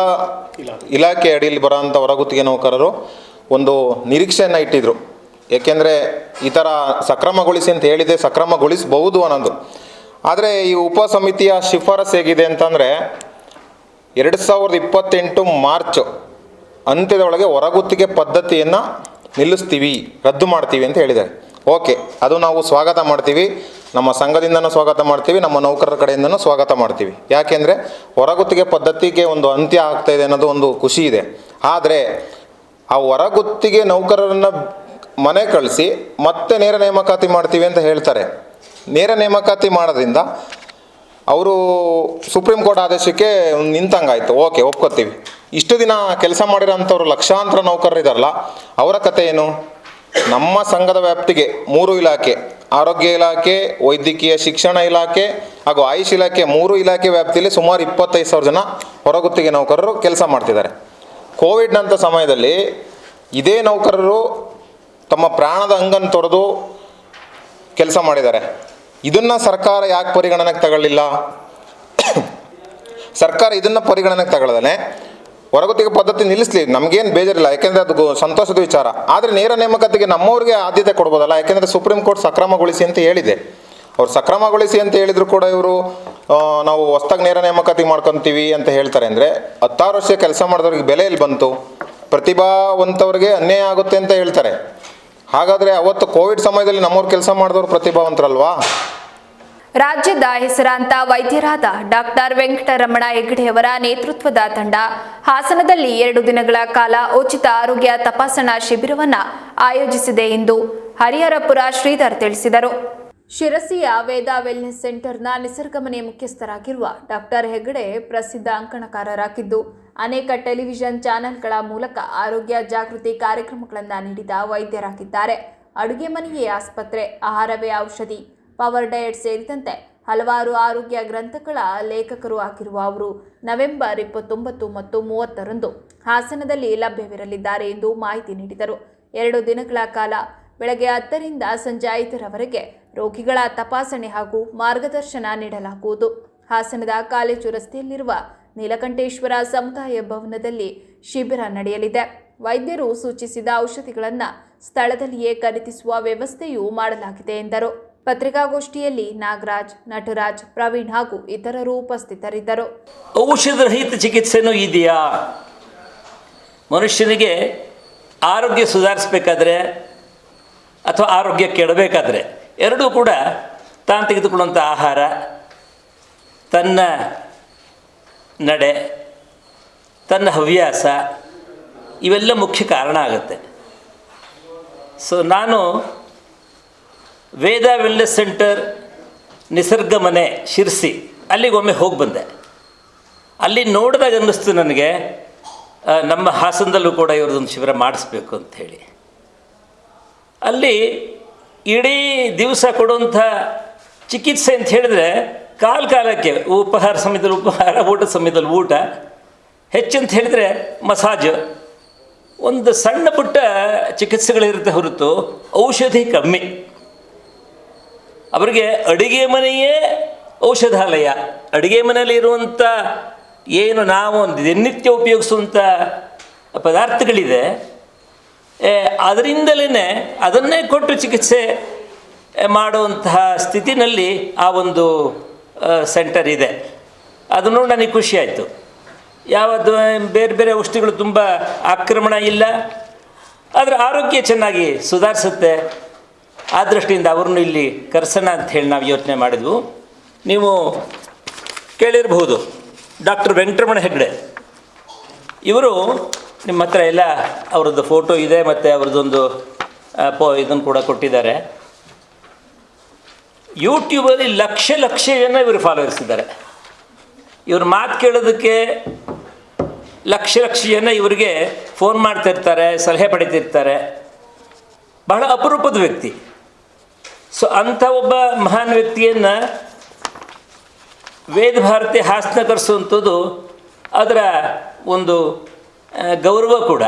ಇಲಾಖೆ ಅಡಿಯಲ್ಲಿ ಬರೋಂಥ ಹೊರಗುತ್ತಿಗೆ ನೌಕರರು ಒಂದು ನಿರೀಕ್ಷೆಯನ್ನು ಇಟ್ಟಿದ್ರು. ಏಕೆಂದರೆ ಈ ಥರ ಸಕ್ರಮಗೊಳಿಸಿ ಅಂತ ಹೇಳಿದೆ, ಸಕ್ರಮಗೊಳಿಸಬಹುದು ಅನ್ನೋದು. ಆದರೆ ಈ ಉಪಸಮಿತಿಯ ಶಿಫಾರಸು ಹೇಗಿದೆ ಅಂತಂದರೆ 2028 ಮಾರ್ಚ್ ಅಂತ್ಯದೊಳಗೆ ಹೊರಗುತ್ತಿಗೆ ಪದ್ಧತಿಯನ್ನು ನಿಲ್ಲಿಸ್ತೀವಿ, ರದ್ದು ಮಾಡ್ತೀವಿ ಅಂತ ಹೇಳಿದ್ದಾರೆ. ಓಕೆ, ಅದು ನಾವು ಸ್ವಾಗತ ಮಾಡ್ತೀವಿ. ನಮ್ಮ ಸಂಘದಿಂದನೂ ಸ್ವಾಗತ ಮಾಡ್ತೀವಿ, ನಮ್ಮ ನೌಕರರ ಕಡೆಯಿಂದನೂ ಸ್ವಾಗತ ಮಾಡ್ತೀವಿ. ಯಾಕೆಂದರೆ ಹೊರಗುತ್ತಿಗೆ ಪದ್ಧತಿಗೆ ಒಂದು ಅಂತ್ಯ ಆಗ್ತಾಯಿದೆ ಅನ್ನೋದು ಒಂದು ಖುಷಿ ಇದೆ. ಆದರೆ ಆ ಹೊರಗುತ್ತಿಗೆ ನೌಕರರನ್ನು ಮನೆ ಕಳಿಸಿ ಮತ್ತೆ ನೇರ ನೇಮಕಾತಿ ಮಾಡ್ತೀವಿ ಅಂತ ಹೇಳ್ತಾರೆ. ನೇರ ನೇಮಕಾತಿ ಮಾಡೋದ್ರಿಂದ ಅವರು ಸುಪ್ರೀಂ ಕೋರ್ಟ್ ಆದೇಶಕ್ಕೆ ನಿಂತಂಗಾಯ್ತು. ಓಕೆ, ಒಪ್ಕೋತೀವಿ. ಇಷ್ಟು ದಿನ ಕೆಲಸ ಮಾಡಿರೋಂಥವ್ರು ಲಕ್ಷಾಂತರ ನೌಕರರಿದಾರಲ್ಲ, ಅವರ ಕತೆ ಏನು? ನಮ್ಮ ಸಂಘದ ವ್ಯಾಪ್ತಿಗೆ 3 ಇಲಾಖೆ, ಆರೋಗ್ಯ ಇಲಾಖೆ, ವೈದ್ಯಕೀಯ ಶಿಕ್ಷಣ ಇಲಾಖೆ ಹಾಗೂ ಆಯುಷ್ ಇಲಾಖೆ, 3 ಇಲಾಖೆ ವ್ಯಾಪ್ತಿಯಲ್ಲಿ ಸುಮಾರು 25,000 ಜನ ಹೊರಗುತ್ತಿಗೆ ನೌಕರರು ಕೆಲಸ ಮಾಡ್ತಿದ್ದಾರೆ. ಕೋವಿಡ್ನಂಥ ಸಮಯದಲ್ಲಿ ಇದೇ ನೌಕರರು ತಮ್ಮ ಪ್ರಾಣದ ಅಂಗನ್ನು ತೊರೆದು ಕೆಲಸ ಮಾಡಿದ್ದಾರೆ. ಇದನ್ನು ಸರ್ಕಾರ ಯಾಕೆ ಪರಿಗಣನೆಗೆ ತಗೊಳ್ಳಿಲ್ಲ? ಸರ್ಕಾರ ಇದನ್ನು ಪರಿಗಣನೆಗೆ ತಗೊಳ್ಳದೇ ಹೊರಗುತ್ತಿಗೆ ಪದ್ಧತಿ ನಿಲ್ಲಿಸಲಿ, ನಮಗೇನು ಬೇಜಾರಿಲ್ಲ, ಯಾಕೆಂದರೆ ಅದು ಸಂತೋಷದ ವಿಚಾರ. ಆದರೆ ನೇರ ನೇಮಕಾತಿಗೆ ನಮ್ಮವ್ರಿಗೆ ಆದ್ಯತೆ ಕೊಡ್ಬೋದಲ್ಲ, ಯಾಕೆಂದರೆ ಸುಪ್ರೀಂ ಕೋರ್ಟ್ ಸಕ್ರಮಗೊಳಿಸಿ ಅಂತ ಹೇಳಿದೆ. ಅವ್ರು ಸಕ್ರಮಗೊಳಿಸಿ ಅಂತ ಹೇಳಿದ್ರು ಕೂಡ ಇವರು ನಾವು ಹೊಸ್ದಾಗಿ ನೇರ ನೇಮಕಾತಿ ಮಾಡ್ಕೊತೀವಿ ಅಂತ ಹೇಳ್ತಾರೆ. ಅಂದರೆ 16 ವರ್ಷ ಕೆಲಸ ಮಾಡಿದವ್ರಿಗೆ ಬೆಲೆ ಎಲ್ಲಿ ಬಂತು? ಪ್ರತಿಭಾವಂತವ್ರಿಗೆ ಅನ್ಯಾಯ ಆಗುತ್ತೆ ಅಂತ ಹೇಳ್ತಾರೆ. ಹಾಗಾದರೆ ಅವತ್ತು ಕೋವಿಡ್ ಸಮಯದಲ್ಲಿ ನಮ್ಮವ್ರು ಕೆಲಸ ಮಾಡಿದವರು ಪ್ರತಿಭಾವಂತರಲ್ವಾ? ರಾಜ್ಯದ ಹೆಸರಾಂತ ವೈದ್ಯರಾದ ಡಾಕ್ಟರ್ ವೆಂಕಟರಮಣ ಹೆಗ್ಗಡೆಯವರ ನೇತೃತ್ವದ ತಂಡ ಹಾಸನದಲ್ಲಿ 2 ದಿನಗಳ ಕಾಲ ಉಚಿತ ಆರೋಗ್ಯ ತಪಾಸಣಾ ಶಿಬಿರವನ್ನು ಆಯೋಜಿಸಿದೆ ಎಂದು ಹರಿಹರಪುರ ಶ್ರೀಧರ್ ತಿಳಿಸಿದರು. ಶಿರಸಿಯ ವೇದ ವೆಲ್ನೆಸ್ ಸೆಂಟರ್ನ ನಿಸರ್ಗಮನೆ ಮುಖ್ಯಸ್ಥರಾಗಿರುವ ಡಾಕ್ಟರ್ ಹೆಗ್ಗಡೆ ಪ್ರಸಿದ್ಧ ಅಂಕಣಕಾರರಾಗಿದ್ದು ಅನೇಕ ಟೆಲಿವಿಷನ್ ಚಾನೆಲ್ಗಳ ಮೂಲಕ ಆರೋಗ್ಯ ಜಾಗೃತಿ ಕಾರ್ಯಕ್ರಮಗಳನ್ನು ನೀಡಿದ ವೈದ್ಯರಾಗಿದ್ದಾರೆ. ಅಡುಗೆ ಮನೆಯೇ ಆಸ್ಪತ್ರೆ, ಆಹಾರವೇ ಔಷಧಿ, ಪವರ್ ಡಯಟ್ ಸೇರಿದಂತೆ ಹಲವಾರು ಆರೋಗ್ಯ ಗ್ರಂಥಗಳ ಲೇಖಕರು ಆಗಿರುವ ಅವರು ನವೆಂಬರ್ 29 ಮತ್ತು 30ರಂದು ಹಾಸನದಲ್ಲಿ ಲಭ್ಯವಿರಲಿದ್ದಾರೆ ಎಂದು ಮಾಹಿತಿ ನೀಡಿದರು. 2 ದಿನಗಳ ಕಾಲ ಬೆಳಗ್ಗೆ 10ರಿಂದ ಸಂಜೆ 5ರವರೆಗೆ ರೋಗಿಗಳ ತಪಾಸಣೆ ಹಾಗೂ ಮಾರ್ಗದರ್ಶನ ನೀಡಲಾಗುವುದು. ಹಾಸನದ ಕಾಲೇಜು ರಸ್ತೆಯಲ್ಲಿರುವ ನೀಲಕಂಠೇಶ್ವರ ಸಮುದಾಯ ಭವನದಲ್ಲಿ ಶಿಬಿರ ನಡೆಯಲಿದೆ. ವೈದ್ಯರು ಸೂಚಿಸಿದ ಔಷಧಿಗಳನ್ನು ಸ್ಥಳದಲ್ಲಿಯೇ ಖರೀದಿಸುವ ವ್ಯವಸ್ಥೆಯೂ ಮಾಡಲಾಗಿದೆ ಎಂದರು. ಪತ್ರಿಕಾಗೋಷ್ಠಿಯಲ್ಲಿ ನಾಗರಾಜ್, ನಟರಾಜ್, ಪ್ರವೀಣ್ ಹಾಗೂ ಇತರರು ಉಪಸ್ಥಿತರಿದ್ದರು. ಔಷಧರಹಿತ ಚಿಕಿತ್ಸೆನೂ ಇದೆಯಾ? ಮನುಷ್ಯನಿಗೆ ಆರೋಗ್ಯ ಸುಧಾರಿಸಬೇಕಾದ್ರೆ ಅಥವಾ ಆರೋಗ್ಯ ಕೆಡಬೇಕಾದ್ರೆ ಎರಡೂ ಕೂಡ ತಾನು ತೆಗೆದುಕೊಳ್ಳುವಂಥ ಆಹಾರ, ತನ್ನ ನಡೆ, ತನ್ನ ಹವ್ಯಾಸ ಇವೆಲ್ಲ ಮುಖ್ಯ ಕಾರಣ ಆಗುತ್ತೆ. ಸೊ ನಾನು ವೇದ ವೆಲ್ನೆಸ್ ಸೆಂಟರ್ ನಿಸರ್ಗ ಮನೆ ಶಿರ್ಸಿ ಅಲ್ಲಿಗೊಮ್ಮೆ ಹೋಗಿ ಬಂದೆ. ಅಲ್ಲಿ ನೋಡಿದಾಗ ಅನ್ನಿಸ್ತು ನನಗೆ ನಮ್ಮ ಹಾಸನದಲ್ಲೂ ಕೂಡ ಇವ್ರದ್ದೊಂದು ಶಿಬಿರ ಮಾಡಿಸ್ಬೇಕು ಅಂಥೇಳಿ. ಅಲ್ಲಿ ಇಡೀ ದಿವಸ ಕೊಡುವಂಥ ಚಿಕಿತ್ಸೆ ಅಂತ ಹೇಳಿದ್ರೆ ಕಾಲಕ್ಕೆ ಉಪಹಾರ ಸಮಯದಲ್ಲಿ ಉಪಹಾರ, ಊಟದ ಸಮಯದಲ್ಲಿ ಊಟ, ಹೆಚ್ಚಂತ ಹೇಳಿದರೆ ಮಸಾಜ್, ಒಂದು ಸಣ್ಣ ಪುಟ್ಟ ಚಿಕಿತ್ಸೆಗಳಿರುತ್ತೆ ಹೊರತು ಔಷಧಿ ಕಮ್ಮಿ. ಅವರಿಗೆ ಅಡುಗೆ ಮನೆಯೇ ಔಷಧಾಲಯ. ಅಡುಗೆ ಮನೆಯಲ್ಲಿರುವಂಥ ಏನು ನಾವು ದಿನನಿತ್ಯ ಉಪಯೋಗಿಸುವಂಥ ಪದಾರ್ಥಗಳಿದೆ, ಅದರಿಂದಲೇ ಅದನ್ನೇ ಕೊಟ್ಟು ಚಿಕಿತ್ಸೆ ಮಾಡುವಂತಹ ಸ್ಥಿತಿನಲ್ಲಿ ಆ ಒಂದು ಸೆಂಟರ್ ಇದೆ. ಅದು ನೋಡಿ ನನಗೆ ಖುಷಿಯಾಯಿತು. ಯಾವುದು ಬೇರೆ ಬೇರೆ ಔಷಧಿಗಳು ತುಂಬ ಆಕ್ರಮಣ ಇಲ್ಲ, ಆದರೆ ಆರೋಗ್ಯ ಚೆನ್ನಾಗಿ ಸುಧಾರಿಸುತ್ತೆ. ಆ ದೃಷ್ಟಿಯಿಂದ ಅವ್ರನ್ನೂ ಇಲ್ಲಿ ಕರೆಸೋಣ ಅಂಥೇಳಿ ನಾವು ಯೋಚನೆ ಮಾಡಿದ್ವು. ನೀವು ಕೇಳಿರಬಹುದು ಡಾಕ್ಟರ್ ವೆಂಕಟರಮಣ ಹೆಗ್ಗಡೆ ಇವರು, ನಿಮ್ಮ ಹತ್ರ ಎಲ್ಲ ಅವ್ರದ್ದು ಫೋಟೋ ಇದೆ ಮತ್ತು ಅವ್ರದ್ದೊಂದು ಇದನ್ನು ಕೂಡ ಕೊಟ್ಟಿದ್ದಾರೆ. ಯೂಟ್ಯೂಬಲ್ಲಿ ಲಕ್ಷ ಜನ ಇವರು ಫಾಲೋವರ್ಸ್ ಇದ್ದಾರೆ. ಇವ್ರ ಮಾತು ಕೇಳೋದಕ್ಕೆ ಲಕ್ಷ ಜನ ಇವರಿಗೆ ಫೋನ್ ಮಾಡ್ತಿರ್ತಾರೆ, ಸಲಹೆ ಪಡಿತಿರ್ತಾರೆ. ಬಹಳ ಅಪರೂಪದ ವ್ಯಕ್ತಿ. ಸೊ ಅಂಥ ಒಬ್ಬ ಮಹಾನ್ ವ್ಯಕ್ತಿಯನ್ನು ವೇದ ಭಾರತಿ ಹಾಸನ ಕರೆಸುವಂಥದ್ದು ಅದರ ಒಂದು ಗೌರವ ಕೂಡ.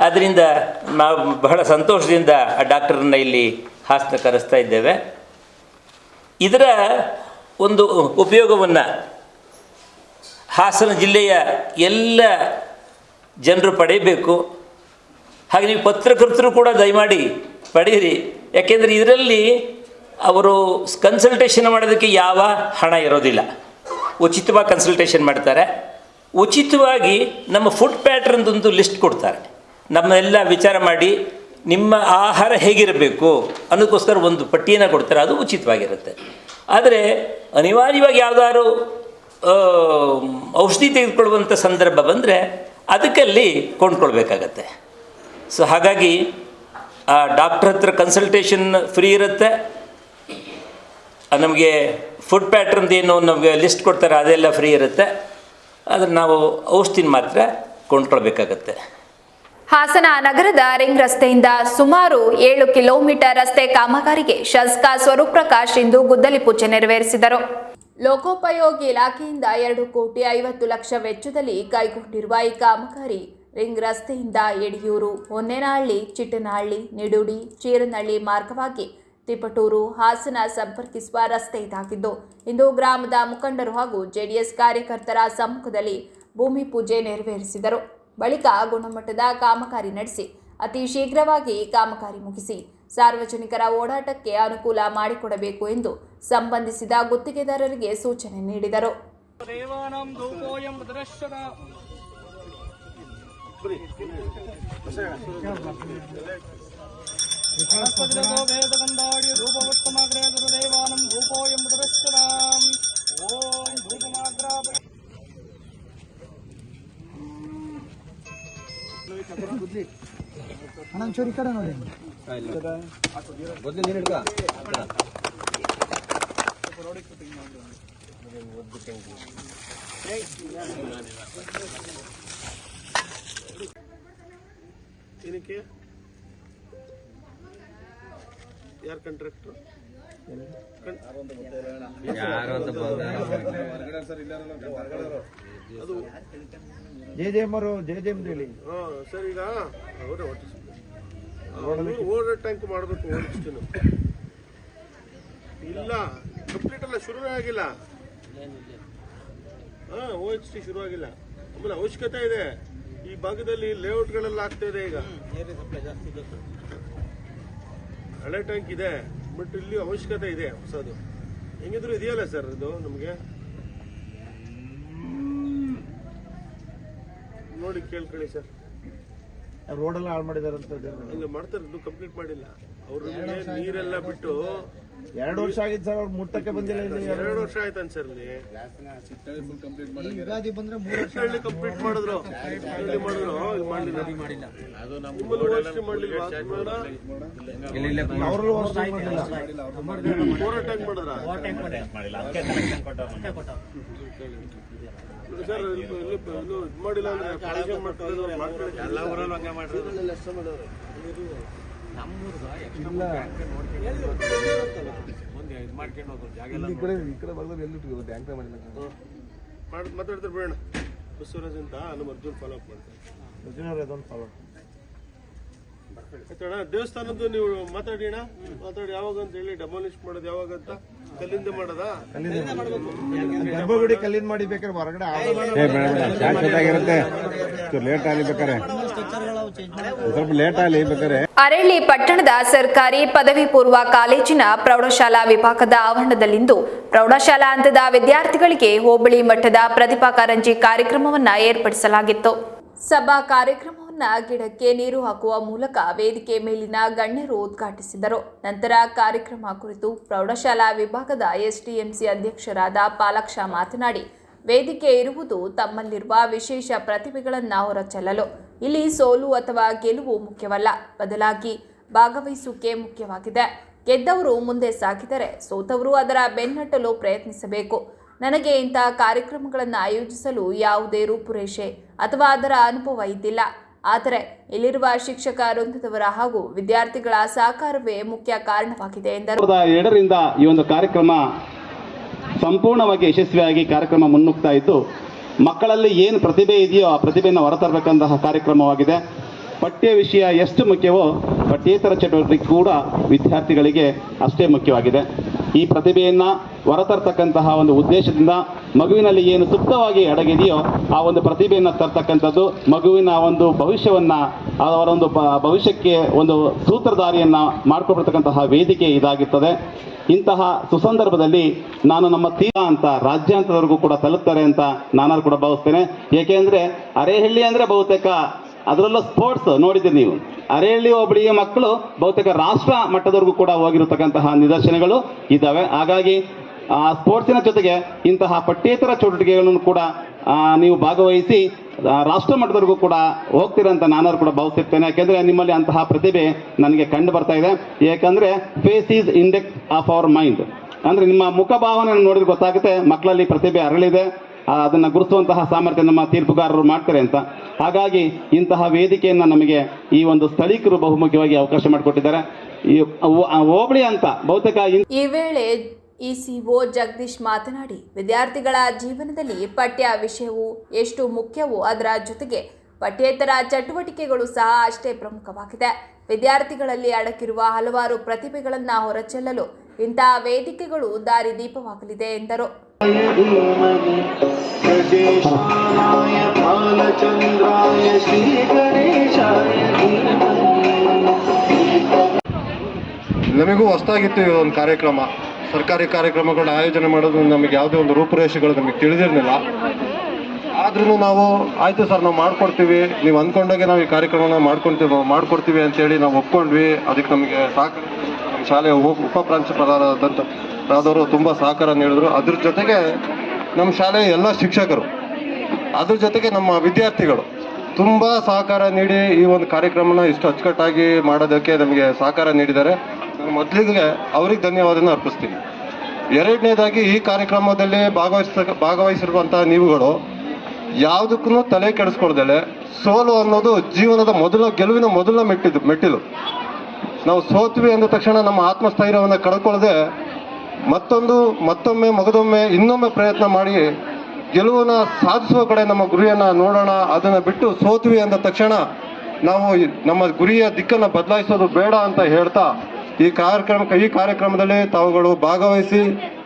ಆದ್ದರಿಂದ ನಾವು ಬಹಳ ಸಂತೋಷದಿಂದ ಆ ಡಾಕ್ಟರನ್ನು ಇಲ್ಲಿ ಹಾಸನ ಕರೆಸ್ತಾ ಇದ್ದೇವೆ. ಇದರ ಒಂದು ಉಪಯೋಗವನ್ನು ಹಾಸನ ಜಿಲ್ಲೆಯ ಎಲ್ಲ ಜನರು ಪಡೆಯಬೇಕು. ಹಾಗೆ ನೀವು ಪತ್ರಕರ್ತರು ಕೂಡ ದಯಮಾಡಿ ಪಡೆಯಿರಿ. ಯಾಕೆಂದರೆ ಇದರಲ್ಲಿ ಅವರು ಕನ್ಸಲ್ಟೇಷನ್ ಮಾಡೋದಕ್ಕೆ ಯಾವ ಹಣ ಇರೋದಿಲ್ಲ, ಉಚಿತವಾಗಿ ಕನ್ಸಲ್ಟೇಷನ್ ಮಾಡ್ತಾರೆ. ಉಚಿತವಾಗಿ ನಮ್ಮ ಫುಡ್ ಪ್ಯಾಟ್ರನ್ದೊಂದು ಲಿಸ್ಟ್ ಕೊಡ್ತಾರೆ. ನಮ್ಮೆಲ್ಲ ವಿಚಾರ ಮಾಡಿ ನಿಮ್ಮ ಆಹಾರ ಹೇಗಿರಬೇಕು ಅನ್ನೋದಕ್ಕೋಸ್ಕರ ಒಂದು ಪಟ್ಟಿಯನ್ನು ಕೊಡ್ತಾರೆ, ಅದು ಉಚಿತವಾಗಿರುತ್ತೆ. ಆದರೆ ಅನಿವಾರ್ಯವಾಗಿ ಯಾವುದಾದ್ರು ಔಷಧಿ ತೆಗೆದುಕೊಳ್ಳುವಂಥ ಸಂದರ್ಭ ಬಂದರೆ ಅದಕ್ಕಲ್ಲಿ ಕೊಂಡ್ಕೊಳ್ಬೇಕಾಗತ್ತೆ. ಸೊ ಹಾಗಾಗಿ ಆ ಡಾಕ್ಟ್ರ್ ಹತ್ರ ಕನ್ಸಲ್ಟೇಷನ್ ಫ್ರೀ ಇರುತ್ತೆ. ನಮಗೆ ಫುಡ್ ಪ್ಯಾಟ್ರನ್ದು ಏನು ನಮಗೆ ಲಿಸ್ಟ್ ಕೊಡ್ತಾರೆ ಅದೆಲ್ಲ ಫ್ರೀ ಇರುತ್ತೆ. ಆದರೆ ನಾವು ಔಷಧಿನ ಮಾತ್ರ ಕೊಂಡ್ಕೊಳ್ಬೇಕಾಗತ್ತೆ. ಹಾಸನ ನಗರದ ರಿಂಗ್ ರಸ್ತೆಯಿಂದ ಸುಮಾರು 7 ಕಿಲೋಮೀಟರ್ ರಸ್ತೆ ಕಾಮಗಾರಿಗೆ ಶಾಸಕ ಸ್ವರೂಪ್ ಪ್ರಕಾಶ್ ಇಂದು ಗುದ್ದಲಿ ಪೂಜೆ ನೆರವೇರಿಸಿದರು. ಲೋಕೋಪಯೋಗಿ ಇಲಾಖೆಯಿಂದ 2,50,00,000 ವೆಚ್ಚದಲ್ಲಿ ಕೈಗೊಂಡಿರುವ ಈ ಕಾಮಗಾರಿ ರಿಂಗ್ ರಸ್ತೆಯಿಂದ ಯಡಿಯೂರು, ಹೊನ್ನೇನಹಳ್ಳಿ, ಚಿಟ್ಟನಹಳ್ಳಿ, ನಿಡುಡಿ, ಚೀರನಹಳ್ಳಿ ಮಾರ್ಗವಾಗಿ ತಿಪಟೂರು, ಹಾಸನ ಸಂಪರ್ಕಿಸುವ ರಸ್ತೆ ಇದಾಗಿದ್ದು, ಇಂದು ಗ್ರಾಮದ ಮುಖಂಡರು ಹಾಗೂ ಜೆಡಿಎಸ್ ಕಾರ್ಯಕರ್ತರ ಸಮ್ಮುಖದಲ್ಲಿ ಭೂಮಿ ಪೂಜೆ ನೆರವೇರಿಸಿದರು. ಬಳಿಕ ಗುಣಮಟ್ಟದ ಕಾಮಗಾರಿ ನಡೆಸಿ ಅತಿ ಶೀಘ್ರವಾಗಿ ಕಾಮಗಾರಿ ಮುಗಿಸಿ ಸಾರ್ವಜನಿಕರ ಓಡಾಟಕ್ಕೆ ಅನುಕೂಲ ಮಾಡಿಕೊಡಬೇಕು ಎಂದು ಸಂಬಂಧಿಸಿದ ಗುತ್ತಿಗೆದಾರರಿಗೆ ಸೂಚನೆ ನೀಡಿದರು. ಚೋರಿ ಕಡೆ ನೋಡಿ ಏನಕ್ಕೆ ಯಾರು ಕಾಂಟ್ರಾಕ್ಟರ್ ಅದು ಜೆ ಹೇಳಿ ಸರ್. ಈಗ ಓವರ್ ಟ್ಯಾಂಕ್ ಮಾಡಬೇಕು ಇಲ್ಲ, ಕಂಪ್ಲೀಟ್ ಅಲ್ಲ, ಶುರುವೇ ಆಗಿಲ್ಲ. OHT ಶುರು ಆಗಿಲ್ಲ. ಆಮೇಲೆ ಅವಶ್ಯಕತೆ ಇದೆ ಈ ಭಾಗದಲ್ಲಿ, ಲೇಔಟ್ಗಳೆಲ್ಲ ಆಗ್ತಾ ಇದೆ. ಈಗ ಹಳೆ ಟ್ಯಾಂಕ್ ಇದೆ, ಬಟ್ ಇಲ್ಲಿ ಅವಶ್ಯಕತೆ ಇದೆ ಹೊಸದು. ಹೆಂಗಿದ್ರು ಇದೆಯಲ್ಲ ಸರ್ ಇದು ನಮಗೆ ನೋಡಿ ಕೇಳ್ಕೊಳ್ಳಿ ಸರ್. ರೋಡೆಲ್ಲ ಹಾಳು ಮಾಡಿದಾರೆ ಅಂತ ಹಂಗೆ ಮಾಡ್ತಾರೆ, ಇದು ಕಂಪ್ಲೀಟ್ ಮಾಡಿಲ್ಲ. ಅವ್ರು ನೀರೆಲ್ಲ ಬಿಟ್ಟು 2 ವರ್ಷ ಆಗಿತ್ತು ಸರ್, ಅವ್ರು ಮುಟ್ಟಕ್ಕೆ ಬಂದಿಲ್ಲ. 2 ವರ್ಷ ಆಯ್ತು ಸರ್. ಇಲ್ಲಿ ಯುಗಾದಿ ಬಂದ್ರೆ 3 ವರ್ಷ ಕಂಪ್ಲೀಟ್ ಮಾಡಿದ್ರು, ಮಾಡಿಲ್ಲ. ಅವ್ರಲ್ಲೂ ಹೋರಾಟ ಮಾಡಿದ್ರ ಸರ್. ಇದು ಮಾಡಿಲ್ಲ ಅಂದ್ರೆ ಎಲ್ಲ ಊರಲ್ಲೂ ಹಂಗೆ ಮಾಡಿದ್ರು. ಮಾತಾಡ್ತಾರೆ ಬೇಡ. ಬಸವರಾಜ್ ಅಂತ ನಮ್ಮ ಅರ್ಜುನ್ ಫಾಲೋ ಅಪ್ ಮಾಡ್ತಾರೆ. ಆಯ್ತಣ್ಣ, ದೇವಸ್ಥಾನದ್ದು ನೀವು ಮಾತಾಡಿ ಯಾವಾಗ ಅಂತ ಹೇಳಿ. ಡೆಮಾಲಿಷ್ ಮಾಡೋದು ಯಾವಾಗ ಅಂತ? ಕಲ್ಲಿಂದ ಮಾಡೋದಾ? ಗರ್ಭಗುಡಿ ಕಲ್ಲಿಂದ ಮಾಡಿ ಬೇಕಾದ್ರೆ ಹೊರಗಡೆ ಶಾಶ್ವತ ಲೇಟ್ ಆಗಲಿ ಬೇಕಾರೆ, ಸ್ವಲ್ಪ ಲೇಟ್ ಆಗಲಿ ಬೇಕಾರೆ. ಅರಳ್ಳಿ ಪಟ್ಟಣದ ಸರ್ಕಾರಿ ಪದವಿ ಪೂರ್ವ ಕಾಲೇಜಿನ ಪ್ರೌಢಶಾಲಾ ವಿಭಾಗದ ಆವರಣದಲ್ಲಿಂದು ಪ್ರೌಢಶಾಲಾ ಹಂತದ ವಿದ್ಯಾರ್ಥಿಗಳಿಗೆ ಹೋಬಳಿ ಮಟ್ಟದ ಪ್ರತಿಭಾ ಕಾರಂಜಿ ಕಾರ್ಯಕ್ರಮವನ್ನು ಏರ್ಪಡಿಸಲಾಗಿತ್ತು. ಸಭಾ ಕಾರ್ಯಕ್ರಮವನ್ನು ಗಿಡಕ್ಕೆ ನೀರು ಹಾಕುವ ಮೂಲಕ ವೇದಿಕೆ ಮೇಲಿನ ಗಣ್ಯರು ಉದ್ಘಾಟಿಸಿದರು. ನಂತರ ಕಾರ್ಯಕ್ರಮ ಕುರಿತು ಪ್ರೌಢಶಾಲಾ ವಿಭಾಗದ ಎಸ್ಡಿಎಂಸಿ ಅಧ್ಯಕ್ಷರಾದ ಪಾಲಾಕ್ಷ ಮಾತನಾಡಿ, ವೇದಿಕೆ ಇರುವುದು ತಮ್ಮಲ್ಲಿರುವ ವಿಶೇಷ ಪ್ರತಿಭೆಗಳನ್ನು ಹೊರಚೆಲ್ಲಲು. ಇಲ್ಲಿ ಸೋಲು ಅಥವಾ ಗೆಲುವು ಮುಖ್ಯವಲ್ಲ, ಬದಲಾಗಿ ಭಾಗವಹಿಸುವಿಕೆ ಮುಖ್ಯವಾಗಿದೆ. ಗೆದ್ದವರು ಮುಂದೆ ಸಾಗಿದರೆ ಸೋತವರು ಅದರ ಬೆನ್ನಟ್ಟಲು ಪ್ರಯತ್ನಿಸಬೇಕು. ನನಗೆ ಇಂತಹ ಕಾರ್ಯಕ್ರಮಗಳನ್ನು ಆಯೋಜಿಸಲು ಯಾವುದೇ ರೂಪುರೇಷೆ ಅಥವಾ ಅದರ ಅನುಭವ ಇದ್ದಿಲ್ಲ. ಆದರೆ ಇಲ್ಲಿರುವ ಶಿಕ್ಷಕ ವೃಂದದವರ ಹಾಗೂ ವಿದ್ಯಾರ್ಥಿಗಳ ಸಹಕಾರವೇ ಮುಖ್ಯ ಕಾರಣವಾಗಿದೆ ಎಂದರು. 2ರಿಂದ ಈ ಒಂದು ಕಾರ್ಯಕ್ರಮ ಸಂಪೂರ್ಣವಾಗಿ ಯಶಸ್ವಿಯಾಗಿ ಕಾರ್ಯಕ್ರಮ ಮುನ್ನುಗ್ತಾ ಇದ್ದು, ಮಕ್ಕಳಲ್ಲಿ ಏನು ಪ್ರತಿಭೆ ಇದೆಯೋ ಆ ಪ್ರತಿಭೆಯನ್ನು ಹೊರತರಬೇಕಂತಹ ಕಾರ್ಯಕ್ರಮವಾಗಿದೆ. ಪಠ್ಯ ವಿಷಯ ಎಷ್ಟು ಮುಖ್ಯವೋ ಪಠ್ಯೇತರ ಚಟುವಟಿಕೆ ಕೂಡ ವಿದ್ಯಾರ್ಥಿಗಳಿಗೆ ಅಷ್ಟೇ ಮುಖ್ಯವಾಗಿದೆ. ಈ ಪ್ರತಿಭೆಯನ್ನು ಹೊರತರ್ತಕ್ಕಂತಹ ಒಂದು ಉದ್ದೇಶದಿಂದ ಮಗುವಿನಲ್ಲಿ ಏನು ಸುಪ್ತವಾಗಿ ಅಡಗಿದೆಯೋ ಆ ಒಂದು ಪ್ರತಿಭೆಯನ್ನು ತರ್ತಕ್ಕಂಥದ್ದು, ಮಗುವಿನ ಒಂದು ಭವಿಷ್ಯವನ್ನು, ಅವರ ಒಂದು ಭವಿಷ್ಯಕ್ಕೆ ಒಂದು ಸೂತ್ರಧಾರಿಯನ್ನು ಮಾಡ್ಕೊಬಿಡ್ತಕ್ಕಂತಹ ವೇದಿಕೆ ಇದಾಗಿರ್ತದೆ. ಇಂತಹ ಸುಸಂದರ್ಭದಲ್ಲಿ ನಾನು ನಮ್ಮ ತೀರಾ ಅಂತ ರಾಜ್ಯಾಂತರವರೆಗೂ ಕೂಡ ತಲುಪ್ತಾರೆ ಅಂತ ನಾನು ಕೂಡ ಭಾವಿಸ್ತೇನೆ. ಏಕೆಂದರೆ ಅರೆಹಳ್ಳಿ ಅಂದರೆ ಬಹುತೇಕ ಅದರಲ್ಲೂ ಸ್ಪೋರ್ಟ್ಸ್ ನೋಡಿದ್ದೀರಿ ನೀವು. ಅರೇಹಳ್ಳಿ ಹೋಬಳಿಯ ಮಕ್ಕಳು ಬಹುತೇಕ ರಾಷ್ಟ್ರ ಮಟ್ಟದವರೆಗೂ ಕೂಡ ಹೋಗಿರತಕ್ಕಂತಹ ನಿದರ್ಶನಗಳು ಇದ್ದಾವೆ. ಹಾಗಾಗಿ ಸ್ಪೋರ್ಟ್ಸಿನ ಜೊತೆಗೆ ಇಂತಹ ಪಠ್ಯೇತರ ಚಟುವಟಿಕೆಗಳನ್ನು ಕೂಡ ನೀವು ಭಾಗವಹಿಸಿ ರಾಷ್ಟ್ರ ಮಟ್ಟದವರೆಗೂ ಕೂಡ ಹೋಗ್ತೀರಂತ ನಾನು ಕೂಡ ಭಾವಿಸಿರ್ತೇನೆ. ಯಾಕೆಂದರೆ ನಿಮ್ಮಲ್ಲಿ ಅಂತಹ ಪ್ರತಿಭೆ ನನಗೆ ಕಂಡು ಬರ್ತಾ ಇದೆ. ಯಾಕಂದರೆ face is index of our mind, ಅಂದರೆ ನಿಮ್ಮ ಮುಖಭಾವನೆಯನ್ನು ನೋಡಿದ್ರೆ ಗೊತ್ತಾಗುತ್ತೆ ಮಕ್ಕಳಲ್ಲಿ ಪ್ರತಿಭೆ ಅರಳಿದೆ, ಅದನ್ನು ಗುರುತಿಸುವಂತಹ ಸಾಮರ್ಥ್ಯ ನಮ್ಮ ತೀರ್ಪುಗಾರರು ಮಾಡ್ತಾರೆ ಅಂತ. ಹಾಗಾಗಿ ಇಂತಹ ವೇದಿಕೆಯನ್ನು ನಮಗೆ ಈ ಒಂದು ಸ್ಥಳೀಕರು ಬಹುಮುಖ್ಯವಾಗಿ ಅವಕಾಶ ಮಾಡಿಕೊಟ್ಟಿದ್ದಾರೆ. ಈ ಹೋಬಳಿ ಅಂತ ಬಹುತೇಕ ಈ ವೇಳೆ ಇಸಿಒ ಜಗದೀಶ್ ಮಾತನಾಡಿ, ವಿದ್ಯಾರ್ಥಿಗಳ ಜೀವನದಲ್ಲಿ ಪಠ್ಯ ವಿಷಯವು ಎಷ್ಟು ಮುಖ್ಯವೋ ಅದರ ಜೊತೆಗೆ ಪಠ್ಯೇತರ ಚಟುವಟಿಕೆಗಳು ಸಹ ಅಷ್ಟೇ ಪ್ರಮುಖವಾಗಿದೆ. ವಿದ್ಯಾರ್ಥಿಗಳಲ್ಲಿ ಅಡಗಿರುವ ಹಲವಾರು ಪ್ರತಿಭೆಗಳನ್ನು ಹೊರಚೆಲ್ಲಲು ಇಂತಹ ವೇದಿಕೆಗಳು ದಾರಿದೀಪವಾಗಲಿದೆ ಎಂದರು. ನಮಗೂ ಹೊಸದಾಗಿತ್ತು ಈ ಒಂದು ಕಾರ್ಯಕ್ರಮ. ಸರ್ಕಾರಿ ಕಾರ್ಯಕ್ರಮಗಳನ್ನ ಆಯೋಜನೆ ಮಾಡೋದು ನಮಗೆ ಯಾವುದೇ ಒಂದು ರೂಪುರೇಷೆಗಳು ನಮಗೆ ತಿಳಿದಿರಲಿಲ್ಲ. ಆದ್ರೂ ನಾವು ಆಯಿತು ಸರ್ ನಾವು ಮಾಡ್ಕೊಡ್ತೀವಿ, ನೀವು ಅಂದ್ಕೊಂಡಾಗೆ ನಾವು ಈ ಕಾರ್ಯಕ್ರಮನ ಮಾಡ್ಕೊಡ್ತೀವಿ ಅಂತೇಳಿ ನಾವು ಒಪ್ಕೊಂಡ್ವಿ. ಅದಕ್ಕೆ ನಮಗೆ ನಮ್ಮ ಶಾಲೆಯ ಉಪಪ್ರಾಂಶುಪಾಲರಾದವರು ತುಂಬ ಸಹಕಾರ ನೀಡಿದ್ರು. ಅದ್ರ ಜೊತೆಗೆ ನಮ್ಮ ಶಾಲೆಯ ಎಲ್ಲ ಶಿಕ್ಷಕರು, ಅದ್ರ ಜೊತೆಗೆ ನಮ್ಮ ವಿದ್ಯಾರ್ಥಿಗಳು ತುಂಬ ಸಹಕಾರ ನೀಡಿ ಈ ಒಂದು ಕಾರ್ಯಕ್ರಮನ ಇಷ್ಟು ಅಚ್ಚುಕಟ್ಟಾಗಿ ಮಾಡೋದಕ್ಕೆ ನಮಗೆ ಸಹಕಾರ ನೀಡಿದ್ದಾರೆ. ನಾನು ಮೊದಲಿಗೆ ಅವ್ರಿಗೆ ಧನ್ಯವಾದನ ಅರ್ಪಿಸ್ತೀನಿ. ಎರಡನೇದಾಗಿ ಈ ಕಾರ್ಯಕ್ರಮದಲ್ಲಿ ಭಾಗವಹಿಸಿರುವಂತಹ ನೀವುಗಳು ಯಾವುದಕ್ಕೂ ತಲೆ ಕೆಡಿಸ್ಕೊಳ್ದೇಳೆ, ಸೋಲು ಅನ್ನೋದು ಜೀವನದ ಗೆಲುವಿನ ಮೊದಲ ಮೆಟ್ಟಿಲು. ನಾವು ಸೋತ್ವಿ ಅಂದ ತಕ್ಷಣ ನಮ್ಮ ಆತ್ಮಸ್ಥೈರ್ಯವನ್ನು ಕಳ್ಕೊಳ್ಳದೆ ಮತ್ತೊಮ್ಮೆ ಇನ್ನೊಮ್ಮೆ ಪ್ರಯತ್ನ ಮಾಡಿ ಗೆಲುವನ್ನು ಸಾಧಿಸುವ ಕಡೆ ನಮ್ಮ ಗುರಿಯನ್ನು ನೋಡೋಣ. ಅದನ್ನು ಬಿಟ್ಟು ಸೋತ್ವಿ ಅಂದ ತಕ್ಷಣ ನಾವು ನಮ್ಮ ಗುರಿಯ ದಿಕ್ಕನ್ನು ಬದಲಾಯಿಸೋದು ಬೇಡ ಅಂತ ಹೇಳ್ತಾ ಈ ಕಾರ್ಯಕ್ರಮದಲ್ಲಿ ತಾವುಗಳು ಭಾಗವಹಿಸಿ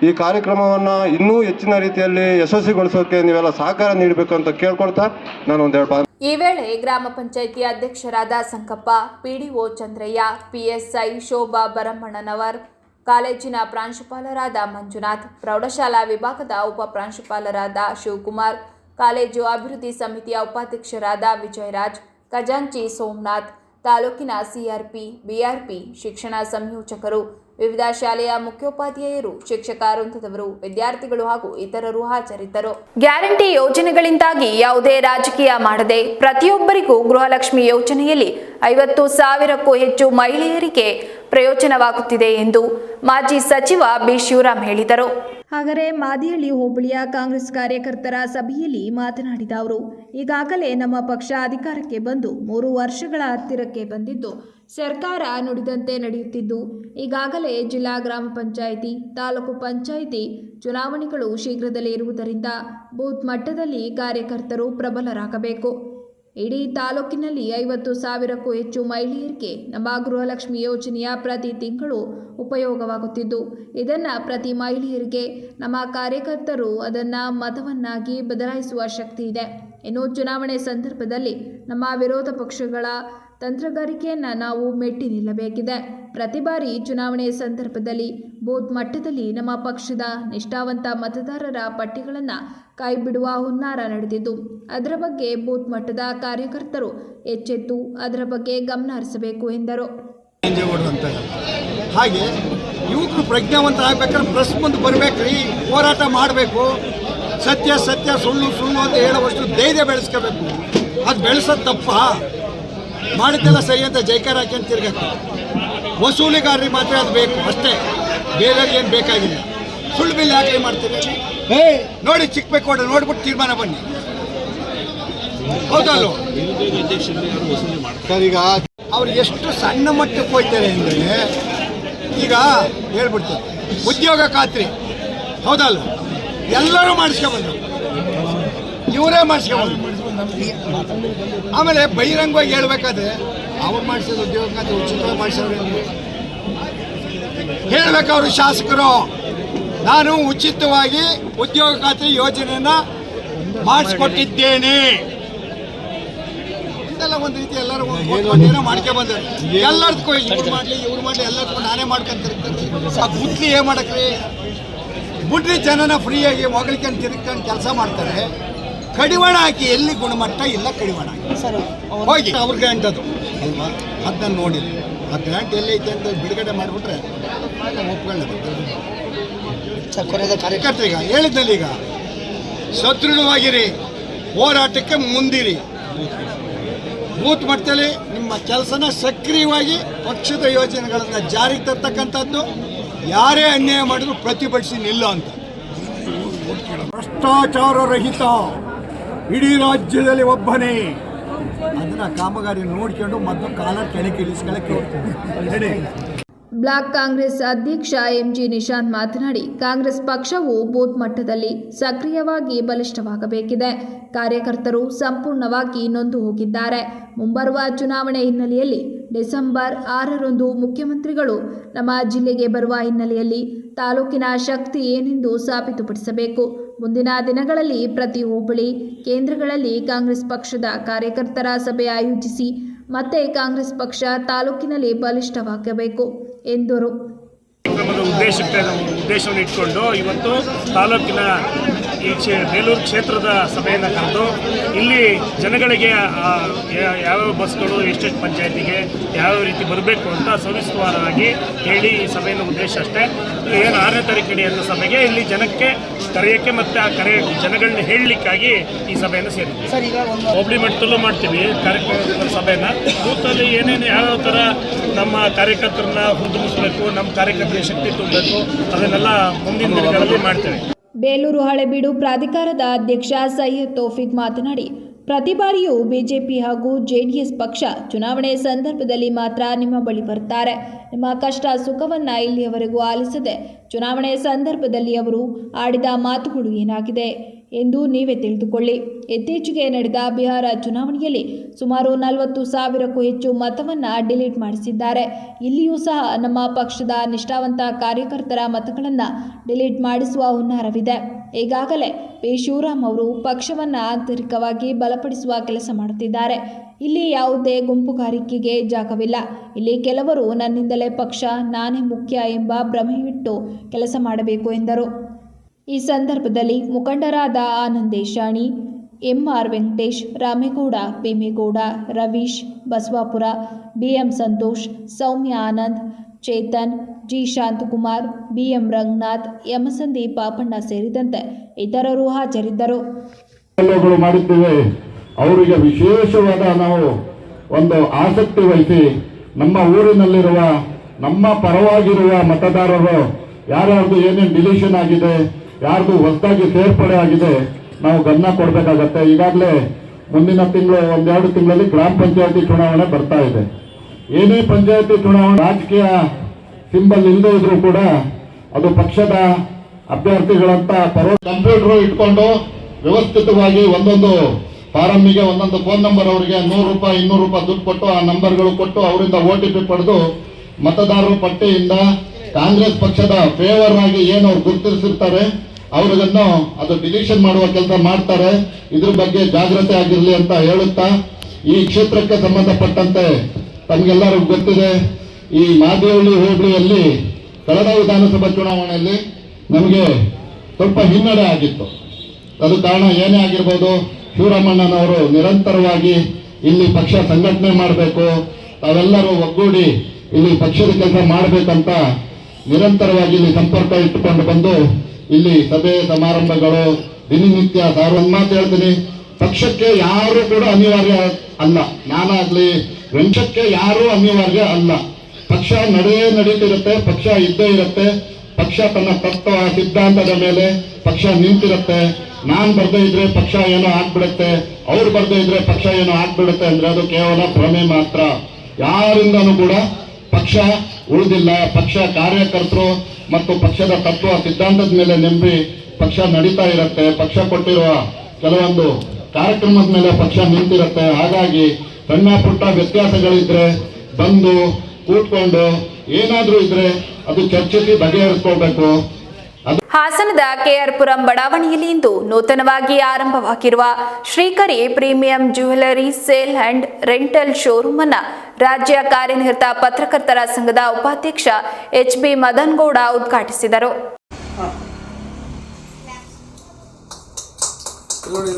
ಈ ಕಾರ್ಯಕ್ರಮವನ್ನು ಇನ್ನೂ ಹೆಚ್ಚಿನ ರೀತಿಯಲ್ಲಿ ಯಶಸ್ವಿಗೊಳಿಸೋಕೆ ನೀವೆಲ್ಲ ಸಹಕಾರ ನೀಡಬೇಕು ಅಂತ ಕೇಳ್ಕೊಳ್ತಾ ನಾನು ಒಂದೆರಡು ಈ ವೇಳೆ ಗ್ರಾಮ ಪಂಚಾಯಿತಿ ಅಧ್ಯಕ್ಷರಾದ ಸಂಕಪ್ಪ, ಪಿಡಿಒ ಚಂದ್ರಯ್ಯ, ಪಿಎಸ್ಐ ಶೋಭಾ ಬರಮ್ಮಣ್ಣನವರ್, ಕಾಲೇಜಿನ ಪ್ರಾಂಶುಪಾಲರಾದ ಮಂಜುನಾಥ್, ಪ್ರೌಢಶಾಲಾ ವಿಭಾಗದ ಉಪ ಪ್ರಾಂಶುಪಾಲರಾದ ಶಿವಕುಮಾರ್, ಕಾಲೇಜು ಅಭಿವೃದ್ಧಿ ಸಮಿತಿಯ ಉಪಾಧ್ಯಕ್ಷರಾದ ವಿಜಯರಾಜ್, ಖಜಾಂಚಿ ಸೋಮನಾಥ್, ತಾಲೂಕಿನ ಸಿಆರ್ಪಿ, ಬಿಆರ್ಪಿ, ಶಿಕ್ಷಣ ಸಂಯೋಜಕರು, ವಿವಿಧ ಶಾಲೆಯ ಮುಖ್ಯೋಪಾಧ್ಯಾಯರು, ಶಿಕ್ಷಕ ವೃಂದದವರು, ವಿದ್ಯಾರ್ಥಿಗಳು ಹಾಗೂ ಇತರರು ಹಾಜರಿದ್ದರು. ಗ್ಯಾರಂಟಿ ಯೋಜನೆಗಳಿಂದಾಗಿ ಯಾವುದೇ ರಾಜಕೀಯ ಮಾಡದೆ ಪ್ರತಿಯೊಬ್ಬರಿಗೂ ಗೃಹಲಕ್ಷ್ಮಿ ಯೋಜನೆಯಲ್ಲಿ 50,000ಕ್ಕೂ ಹೆಚ್ಚು ಮಹಿಳೆಯರಿಗೆ ಪ್ರಯೋಜನವಾಗುತ್ತಿದೆ ಎಂದು ಮಾಜಿ ಸಚಿವ ಬಿ ಶಿವರಾಮ್ ಹೇಳಿದರು. ಹಾಗರೆ ಮಾದಿಹಳ್ಳಿ ಹೋಬಳಿಯ ಕಾಂಗ್ರೆಸ್ ಕಾರ್ಯಕರ್ತರ ಸಭೆಯಲ್ಲಿ ಮಾತನಾಡಿದ ಅವರು, ಈಗಾಗಲೇ ನಮ್ಮ ಪಕ್ಷ ಅಧಿಕಾರಕ್ಕೆ ಬಂದು 3 ವರ್ಷಗಳ ಹತ್ತಿರಕ್ಕೆ ಬಂದಿದ್ದು, ಸರ್ಕಾರ ನುಡಿದಂತೆ ನಡೆಯುತ್ತಿದ್ದು, ಈಗಾಗಲೇ ಜಿಲ್ಲಾ ಗ್ರಾಮ ಪಂಚಾಯಿತಿ, ತಾಲೂಕು ಪಂಚಾಯಿತಿ ಚುನಾವಣೆಗಳು ಶೀಘ್ರದಲ್ಲೇ ಇರುವುದರಿಂದ ಬೂತ್ ಮಟ್ಟದಲ್ಲಿ ಕಾರ್ಯಕರ್ತರು ಪ್ರಬಲರಾಗಬೇಕು. ಇಡೀ ತಾಲೂಕಿನಲ್ಲಿ 50,000ಕ್ಕೂ ಹೆಚ್ಚು ಮಹಿಳೆಯರಿಗೆ ನಮ್ಮ ಗೃಹಲಕ್ಷ್ಮಿ ಯೋಜನೆಯ ಪ್ರತಿ ತಿಂಗಳು ಉಪಯೋಗವಾಗುತ್ತಿದ್ದು, ಇದನ್ನು ಪ್ರತಿ ಮಹಿಳೆಯರಿಗೆ ನಮ್ಮ ಕಾರ್ಯಕರ್ತರು ಅದನ್ನು ಮತವನ್ನಾಗಿ ಬದಲಾಯಿಸುವ ಶಕ್ತಿ ಇದೆ. ಇನ್ನು ಚುನಾವಣೆ ಸಂದರ್ಭದಲ್ಲಿ ನಮ್ಮ ವಿರೋಧ ಪಕ್ಷಗಳ ತಂತ್ರಗಾರಿಕೆಯನ್ನು ನಾವು ಮೆಟ್ಟಿ ನಿಲ್ಲಬೇಕಿದೆ. ಪ್ರತಿ ಬಾರಿ ಚುನಾವಣೆ ಸಂದರ್ಭದಲ್ಲಿ ಬೂತ್ ಮಟ್ಟದಲ್ಲಿ ನಮ್ಮ ಪಕ್ಷದ ನಿಷ್ಠಾವಂತ ಮತದಾರರ ಪಟ್ಟಿಗಳನ್ನು ಕೈಬಿಡುವ ಹುನ್ನಾರ ನಡೆದಿದ್ದು, ಅದರ ಬಗ್ಗೆ ಬೂತ್ ಮಟ್ಟದ ಕಾರ್ಯಕರ್ತರು ಎಚ್ಚೆತ್ತು ಅದರ ಬಗ್ಗೆ ಗಮನ ಹರಿಸಬೇಕು ಎಂದರು. ಹಾಗೆ ಯುವಕರು ಪ್ರಜ್ಞಾವಂತ ಆಗ್ಬೇಕಾದ್ರೆ ಪ್ರೆಸ್ ಮುಂದೆ ಬರಬೇಕ್ರಿ, ಹೋರಾಟ ಮಾಡಬೇಕು. ಸತ್ಯ ಸುಳ್ಳು ಅಂತ ಹೇಳುವಷ್ಟು ಧೈರ್ಯ ಬೆಳೆಸ್ಕೋಬೇಕು. ಅದು ಬೆಳೆಸೋದು ತಪ್ಪ, ಮಾಡಿದ್ದೆಲ್ಲ ಸರಿ ಅಂತ ಜೈಕಾರ ಹಾಕಿ ಅಂತ ತಿರ್ಗಕ್ಕೆ ವಸೂಲಿಗಾರರಿಗೆ ಮಾತ್ರ ಅದು ಬೇಕು ಅಷ್ಟೇ, ಬೇರೆಯವ್ರಿಗೆ ಏನು ಬೇಕಾಗಿಲ್ಲ. ಸುಳ್ಳು ಬಿಲ್ ಯಾಕೆ ಮಾಡ್ತೀರಿ? ನೋಡಿ ಚಿಕ್ಕಬೇಕೋಡ ನೋಡ್ಬಿಟ್ಟು ತೀರ್ಮಾನ ಬನ್ನಿ, ಹೌದಲ್ವ? ಈಗ ಅವ್ರು ಎಷ್ಟು ಸಣ್ಣ ಮಟ್ಟಕ್ಕೆ ಹೋಗ್ತಾರೆ ಅಂದರೆ, ಈಗ ಹೇಳ್ಬಿಡ್ತಾರೆ ಉದ್ಯೋಗ ಖಾತ್ರಿ, ಹೌದಲ್ವ? ಎಲ್ಲರೂ ಮಾಡಿಸ್ಕೊಂಬಂದ್ರು, ಇವರೇ ಮಾಡಿಸ್ಕೊಂಬಂದ್ರು. ಆಮೇಲೆ ಬಹಿರಂಗವಾಗಿ ಹೇಳ್ಬೇಕಾದ್ರೆ ಅವ್ರು ಮಾಡಿಸೋದು ಉದ್ಯೋಗ ಖಾತ್ರಿ ಉಚಿತವಾಗಿ ಮಾಡಿಸೋರು ಹೇಳ್ಬೇಕು. ಅವರು ಶಾಸಕರು ನಾನು ಉಚಿತವಾಗಿ ಉದ್ಯೋಗ ಖಾತ್ರಿ ಯೋಜನೆಯನ್ನ ಮಾಡಿಸ್ಕೊಟ್ಟಿದ್ದೇನೆ ಇದೆಲ್ಲ ಒಂದು ರೀತಿ ಎಲ್ಲರೂ ಏನೋ ಮಾಡ್ಕೊಂಡ್ಬಂದ್ರೆ ಎಲ್ಲದಕ್ಕೂ ಇವ್ರು ಮಾಡಲಿ ಎಲ್ಲದಕ್ಕೂ ನಾನೇ ಮಾಡ್ಕೊಂತಿರ್ತೀನಿ. ಆ ಬುದ್ಧಿ ಏನು ಮಾಡಕ್ರಿ? ಬುಡ್ರಿ ಜನನ ಫ್ರೀಯಾಗಿ ಹೊಗಳಿಕೊಂಡು ತಿರ್ಕೊಂಡು ಕೆಲಸ ಮಾಡ್ತಾರೆ. ಕಡಿವಾಣ ಹಾಕಿ, ಎಲ್ಲಿ ಗುಣಮಟ್ಟ ಇಲ್ಲ ಕಡಿವಾಣ ಹಾಕಿ ಹೋಗಿ ಅವ್ರ ಗ್ರ್ಯಾಂಟ್ ಅದು ಅಲ್ವಾ, ಅದನ್ನ ನೋಡಿಲ್ಲ. ಆ ಗ್ರ್ಯಾಂಟ್ ಎಲ್ಲೈತೆ ಅಂತ ಬಿಡುಗಡೆ ಮಾಡಿಬಿಟ್ರೆ ಒಪ್ಕೊಳ್ಳೋದು. ಕಾರ್ಯಕರ್ತರಿಗೆ ಹೇಳಿದ್ನಲ್ಲಿ ಈಗ ಸದೃಢವಾಗಿರಿ, ಹೋರಾಟಕ್ಕೆ ಮುಂದಿರಿ, ಬೂತ್ ಮಟ್ಟದಲ್ಲಿ ನಿಮ್ಮ ಕೆಲಸನ ಸಕ್ರಿಯವಾಗಿ ಪಕ್ಷದ ಯೋಜನೆಗಳನ್ನು ಜಾರಿಗೆ ತರ್ತಕ್ಕಂಥದ್ದು, ಯಾರೇ ಅನ್ಯಾಯ ಮಾಡಿದ್ರು ಪ್ರತಿಭಟಿಸಿ ನಿಲ್ಲೋ ಅಂತ. ಭ್ರಷ್ಟಾಚಾರ ರಹಿತ ಇಡೀ ರಾಜ್ಯದಲ್ಲಿ ಒಬ್ಬನೇ, ಅದನ್ನ ಕಾಮಗಾರಿ ನೋಡ್ಕೊಂಡು ಮೊದಲು ಕಾಲರ್ ಕೆಳಗೆ ಇಳಿಸ್ಕೊಳ್ಳಕ್ಕೆ ಹೇಳಿ. ಬ್ಲಾಕ್ ಕಾಂಗ್ರೆಸ್ ಅಧ್ಯಕ್ಷ ಎಂಜಿ ನಿಶಾಂತ್ ಮಾತನಾಡಿ, ಕಾಂಗ್ರೆಸ್ ಪಕ್ಷವು ಬೂತ್ ಮಟ್ಟದಲ್ಲಿ ಸಕ್ರಿಯವಾಗಿ ಬಲಿಷ್ಠವಾಗಬೇಕಿದೆ. ಕಾರ್ಯಕರ್ತರು ಸಂಪೂರ್ಣವಾಗಿ ನೊಂದು ಹೋಗಿದ್ದಾರೆ. ಮುಂಬರುವ ಚುನಾವಣೆ ಹಿನ್ನೆಲೆಯಲ್ಲಿ ಡಿಸೆಂಬರ್ 6ರಂದು ಮುಖ್ಯಮಂತ್ರಿಗಳು ನಮ್ಮ ಜಿಲ್ಲೆಗೆ ಬರುವ ಹಿನ್ನೆಲೆಯಲ್ಲಿ ತಾಲೂಕಿನ ಶಕ್ತಿ ಏನೆಂದು ಸಾಬೀತುಪಡಿಸಬೇಕು. ಮುಂದಿನ ದಿನಗಳಲ್ಲಿ ಪ್ರತಿ ಹೋಬಳಿ ಕೇಂದ್ರಗಳಲ್ಲಿ ಕಾಂಗ್ರೆಸ್ ಪಕ್ಷದ ಕಾರ್ಯಕರ್ತರ ಸಭೆ ಆಯೋಜಿಸಿ ಮತ್ತೆ ಕಾಂಗ್ರೆಸ್ ಪಕ್ಷ ತಾಲೂಕಿನಲ್ಲಿ ಬಲಿಷ್ಠವಾಗಬೇಕು ಎಂದರು. ಉದ್ದೇಶವನ್ನು ಇಟ್ಕೊಂಡು ಇವತ್ತು ತಾಲೂಕಿನ ಈ ಬೇಲೂರು ಕ್ಷೇತ್ರದ ಸಭೆಯನ್ನು ಕರೆದು ಇಲ್ಲಿ ಜನಗಳಿಗೆ ಯಾವ್ಯಾವ ಬಸ್ಗಳು ಎಷ್ಟೆಷ್ಟು ಪಂಚಾಯತಿಗೆ ಯಾವ್ಯಾವ ರೀತಿ ಬರಬೇಕು ಅಂತ ಸವಿಸ್ತರವಾಗಿ ಹೇಳಿ ಈ ಸಭೆಯ ಉದ್ದೇಶ ಅಷ್ಟೇ. ಏನು 6ನೇ ತಾರೀಕು ನಡೆಯುವಂಥ ಸಭೆಗೆ ಇಲ್ಲಿ ಜನಕ್ಕೆ ಕರೆಯೋಕ್ಕೆ ಮತ್ತು ಆ ಕರೆ ಜನಗಳನ್ನ ಹೇಳಲಿಕ್ಕಾಗಿ ಈ ಸಭೆಯನ್ನು ಸೇರಿದ್ವಿ. ಹೋಬಳಿ ಮಟ್ಟದಲ್ಲೂ ಮಾಡ್ತೀವಿ ಕಾರ್ಯಕ್ರಮ ಸಭೆಯನ್ನು. ಬೂತಲ್ಲಿ ಏನೇನು ಯಾವ್ಯಾವ ಥರ ನಮ್ಮ ಕಾರ್ಯಕರ್ತರನ್ನ ಹುರಿದುಂಬಿಸಬೇಕು, ನಮ್ಮ ಕಾರ್ಯಕರ್ತರಿಗೆ ಶಕ್ತಿ ತುಂಬಬೇಕು, ಅದನ್ನೆಲ್ಲ ಮುಂದಿನ ದಿನಗಳಲ್ಲಿ ಮಾಡ್ತೇವೆ. ಬೇಲೂರು ಹಳೆಬೀಡು ಪ್ರಾಧಿಕಾರದ ಅಧ್ಯಕ್ಷ ಸೈಯದ್ ತೌಫೀಕ್ ಮಾತನಾಡಿ, ಪ್ರತಿ ಬಾರಿಯೂ ಬಿಜೆಪಿ ಹಾಗೂ ಜೆಡಿಎಸ್ ಪಕ್ಷ ಚುನಾವಣೆ ಸಂದರ್ಭದಲ್ಲಿ ಮಾತ್ರ ನಿಮ್ಮ ಬಳಿ ಬರ್ತಾರೆ. ನಿಮ್ಮ ಕಷ್ಟ ಸುಖವನ್ನು ಇಲ್ಲಿಯವರೆಗೂ ಆಲಿಸದೆ ಚುನಾವಣೆ ಸಂದರ್ಭದಲ್ಲಿ ಅವರು ಆಡಿದ ಮಾತುಗಳು ಏನಾಗಿದೆ ಎಂದು ನೀವೇ ತಿಳಿದುಕೊಳ್ಳಿ. ಇತ್ತೀಚೆಗೆ ನಡೆದ ಬಿಹಾರ ಚುನಾವಣೆಯಲ್ಲಿ ಸುಮಾರು 40,000ಕ್ಕೂ ಹೆಚ್ಚು ಮತವನ್ನು ಡಿಲೀಟ್ ಮಾಡಿಸಿದ್ದಾರೆ. ಇಲ್ಲಿಯೂ ಸಹ ನಮ್ಮ ಪಕ್ಷದ ನಿಷ್ಠಾವಂತ ಕಾರ್ಯಕರ್ತರ ಮತಗಳನ್ನು ಡಿಲೀಟ್ ಮಾಡಿಸುವ ಹುನ್ನಾರವಿದೆ. ಈಗಾಗಲೇ ಪಿ ಶಿವರಾಮ್ ಅವರು ಪಕ್ಷವನ್ನು ಆಂತರಿಕವಾಗಿ ಬಲಪಡಿಸುವ ಕೆಲಸ ಮಾಡುತ್ತಿದ್ದಾರೆ. ಇಲ್ಲಿ ಯಾವುದೇ ಗುಂಪುಗಾರಿಕೆಗೆ ಜಾಗವಿಲ್ಲ. ಇಲ್ಲಿ ಕೆಲವರು ನನ್ನಿಂದಲೇ ಪಕ್ಷ, ನಾನೇ ಮುಖ್ಯ ಎಂಬ ಭ್ರಮೆಯಿಟ್ಟು ಕೆಲಸ ಮಾಡಬೇಕು ಎಂದರು. ಈ ಸಂದರ್ಭದಲ್ಲಿ ಮುಖಂಡರಾದ ಆನಂದೇಶಾಣಿ, ಎಂಆರ್ ವೆಂಕಟೇಶ್, ರಾಮೇಗೌಡ, ಭೀಮೇಗೌಡ, ರವೀಶ್, ಬಸವಾಪುರ, ಬಿಎಂ ಸಂತೋಷ್, ಸೌಮ್ಯ ಆನಂದ್, ಚೇತನ್, ಜಿ ಶಾಂತಕುಮಾರ್, ಬಿಎಂ ರಂಗನಾಥ್, ಯಮಸಂದೀಪ್ ಪಾಪಣ್ಣ ಸೇರಿದಂತೆ ಇತರರು ಹಾಜರಿದ್ದರು. ಮಾಡಿದ್ದೇವೆ. ಅವರಿಗೆ ವಿಶೇಷವಾದ ನಾವು ಒಂದು ಆಸಕ್ತಿ ವಹಿಸಿ ನಮ್ಮ ಊರಿನಲ್ಲಿರುವ ನಮ್ಮ ಪರವಾಗಿರುವ ಮತದಾರರು ಯಾರ್ಯಾರ್ದು ಏನೇನು ಡಿಲೀಷನ್ ಆಗಿದೆ, ಯಾರ್ದು ಹೊಸದಾಗಿ ಸೇರ್ಪಡೆ ಆಗಿದೆ, ನಾವು ಗಮನ ಕೊಡಬೇಕಾಗತ್ತೆ. ಈಗಾಗಲೇ ಮುಂದಿನ ತಿಂಗಳು 1-2 ತಿಂಗಳಲ್ಲಿ ಗ್ರಾಮ ಪಂಚಾಯತಿ ಚುನಾವಣೆ ಬರ್ತಾ ಇದೆ. ಏನೇ ಪಂಚಾಯತಿ ಚುನಾವಣೆ ರಾಜಕೀಯ ಸಿಂಬಲ್ ಇಲ್ಲದೆ ಇದ್ರೂ ಕೂಡ ಅದು ಪಕ್ಷದ ಅಭ್ಯರ್ಥಿಗಳಂತ ಕಂಪ್ಯೂಟರ್ ಇಟ್ಕೊಂಡು ವ್ಯವಸ್ಥಿತವಾಗಿ ಒಂದೊಂದು ಫಾರಮ್ಮಿಗೆ ಒಂದೊಂದು ಫೋನ್ ನಂಬರ್ ಅವರಿಗೆ 100 ರೂಪಾಯಿ 200 ರೂಪಾಯಿ ದುಡ್ಡು ಕೊಟ್ಟು ಆ ನಂಬರ್ಗಳು ಕೊಟ್ಟು ಅವರಿಂದ OTP ಪಡೆದು ಮತದಾರರ ಪಟ್ಟಿಯಿಂದ ಕಾಂಗ್ರೆಸ್ ಪಕ್ಷದ ಫೇವರ್ ಆಗಿ ಏನು ಅವ್ರು ಗುರುತಿಸಿರ್ತಾರೆ ಅವ್ರಿಗನ್ನು ಅದು ಡಿಲೀಷನ್ ಮಾಡುವ ಕೆಲಸ ಮಾಡ್ತಾರೆ. ಇದ್ರ ಬಗ್ಗೆ ಜಾಗ್ರತೆ ಆಗಿರಲಿ ಅಂತ ಹೇಳುತ್ತಾ, ಈ ಕ್ಷೇತ್ರಕ್ಕೆ ಸಂಬಂಧಪಟ್ಟಂತೆ ತಮಗೆಲ್ಲರಿಗೂ ಗೊತ್ತಿದೆ, ಈ ಮಾದೇವಳ್ಳಿ ಹೋಬಳಿಯಲ್ಲಿ ಕಳೆದ ವಿಧಾನಸಭಾ ಚುನಾವಣೆಯಲ್ಲಿ ನಮಗೆ ಸ್ವಲ್ಪ ಹಿನ್ನಡೆ ಆಗಿತ್ತು. ಅದು ಕಾರಣ ಏನೇ ಆಗಿರ್ಬೋದು, ಶಿವರಾಮಣ್ಣನವರು ನಿರಂತರವಾಗಿ ಇಲ್ಲಿ ಪಕ್ಷ ಸಂಘಟನೆ ಮಾಡಬೇಕು, ತಾವೆಲ್ಲರೂ ಒಗ್ಗೂಡಿ ಇಲ್ಲಿ ಪಕ್ಷದ ಕೆಲಸ ಮಾಡಬೇಕಂತ ನಿರಂತರವಾಗಿ ಇಲ್ಲಿ ಸಂಪರ್ಕ ಇಟ್ಟುಕೊಂಡು ಬಂದು ಇಲ್ಲಿ ಸಭೆ ಸಮಾರಂಭಗಳು ದಿನನಿತ್ಯ ಒಂದು ಮಾತು ಹೇಳ್ತೀನಿ, ಪಕ್ಷಕ್ಕೆ ಯಾರು ಕೂಡ ಅನಿವಾರ್ಯ ಅಲ್ಲ. ನಾನಾಗ್ಲಿ ವಂಶಕ್ಕೆ ಯಾರೂ ಅನಿವಾರ್ಯ ಅಲ್ಲ. ಪಕ್ಷ ನಡೀತಿರುತ್ತೆ, ಪಕ್ಷ ಇದ್ದೇ ಇರುತ್ತೆ. ಪಕ್ಷ ತನ್ನ ತತ್ವ ಸಿದ್ಧಾಂತದ ಮೇಲೆ ಪಕ್ಷ ನಿಂತಿರುತ್ತೆ. ನಾನ್ ಬರ್ದೇ ಇದ್ರೆ ಪಕ್ಷ ಏನೋ ಆಗ್ಬಿಡುತ್ತೆ, ಅವ್ರು ಬರ್ದೇ ಇದ್ರೆ ಪಕ್ಷ ಏನೋ ಆಗ್ಬಿಡುತ್ತೆ ಅಂದ್ರೆ ಅದು ಕೇವಲ ಭ್ರಮೆ ಮಾತ್ರ. ಯಾರಿಂದನೂ ಕೂಡ ಪಕ್ಷ ಉಳಿದಿಲ್ಲ. ಪಕ್ಷ ಕಾರ್ಯಕರ್ತರು ಮತ್ತು ಪಕ್ಷದ ತತ್ವ ಸಿದ್ಧಾಂತದ ಮೇಲೆ ನಂಬಿ ಪಕ್ಷ ನಡೀತಾ ಇರುತ್ತೆ. ಪಕ್ಷ ಕೊಟ್ಟಿರುವ ಕೆಲವೊಂದು ಕಾರ್ಯಕ್ರಮದ ಮೇಲೆ ಪಕ್ಷ ನಿಂತಿರುತ್ತೆ. ಹಾಗಾಗಿ ಸಣ್ಣ ಪುಟ್ಟ ವ್ಯತ್ಯಾಸಗಳಿದ್ರೆ ಬಂದು ಕೂತ್ಕೊಂಡು ಏನಾದ್ರೂ ಇದ್ರೆ ಅದು ಚರ್ಚಿಸಿ ಬಗೆಹರಿಸ್ಕೊಳ್ಬೇಕು. ಹಾಸನದ ಕೆಆರ್ಪುರಂ ಬಡಾವಣೆಯಲ್ಲಿ ಇಂದು ನೂತನವಾಗಿ ಆರಂಭವಾಗಿರುವ Shrikari premium jewellery sale and rental showroom ಅನ್ನು ರಾಜ್ಯ ಕಾರ್ಯನಿರತ ಪತ್ರಕರ್ತರ ಸಂಘದ ಉಪಾಧ್ಯಕ್ಷ HB ಮದನ್ಗೌಡ ಉದ್ಘಾಟಿಸಿದರು. ನೋಡಿ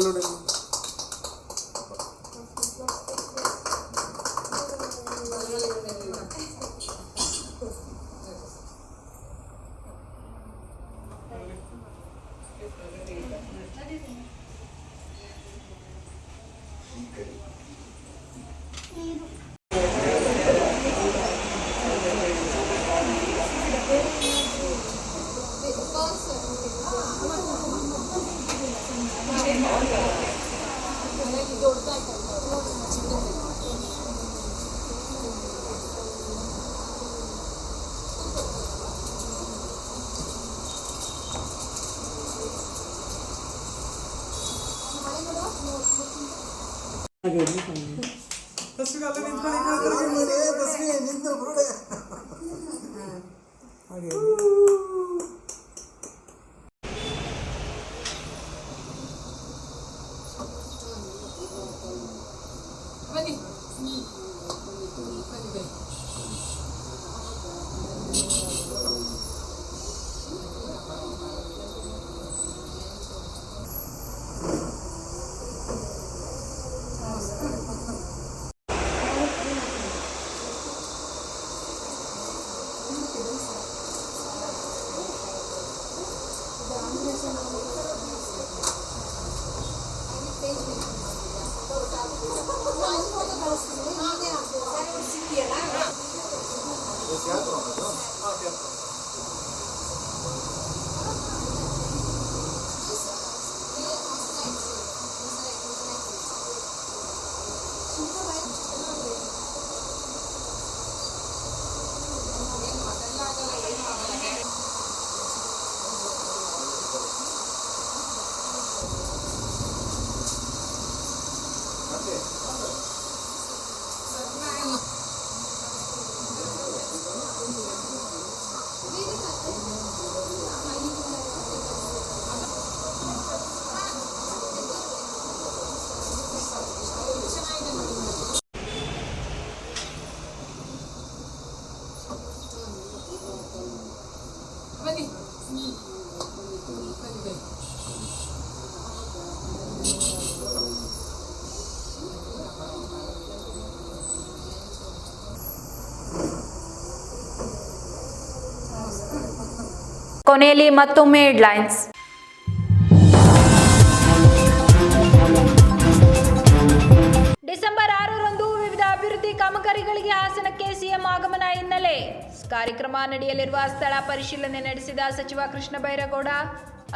ಕೊನೆಯಲ್ಲಿ ಮತ್ತೊಮ್ಮೆ ಹೆಡ್ಲೈನ್ಸ್. ಡಿಸೆಂಬರ್ 6ರಂದು ವಿವಿಧ ಅಭಿವೃದ್ಧಿ ಕಾಮಗಾರಿಗಳಿಗೆ ಹಾಸನಕ್ಕೆ ಸಿಎಂ ಆಗಮನ ಹಿನ್ನೆಲೆ ಕಾರ್ಯಕ್ರಮ ನಡೆಯಲಿರುವ ಸ್ಥಳ ಪರಿಶೀಲನೆ ನಡೆಸಿದ ಸಚಿವ ಕೃಷ್ಣ ಬೈರೇಗೌಡ.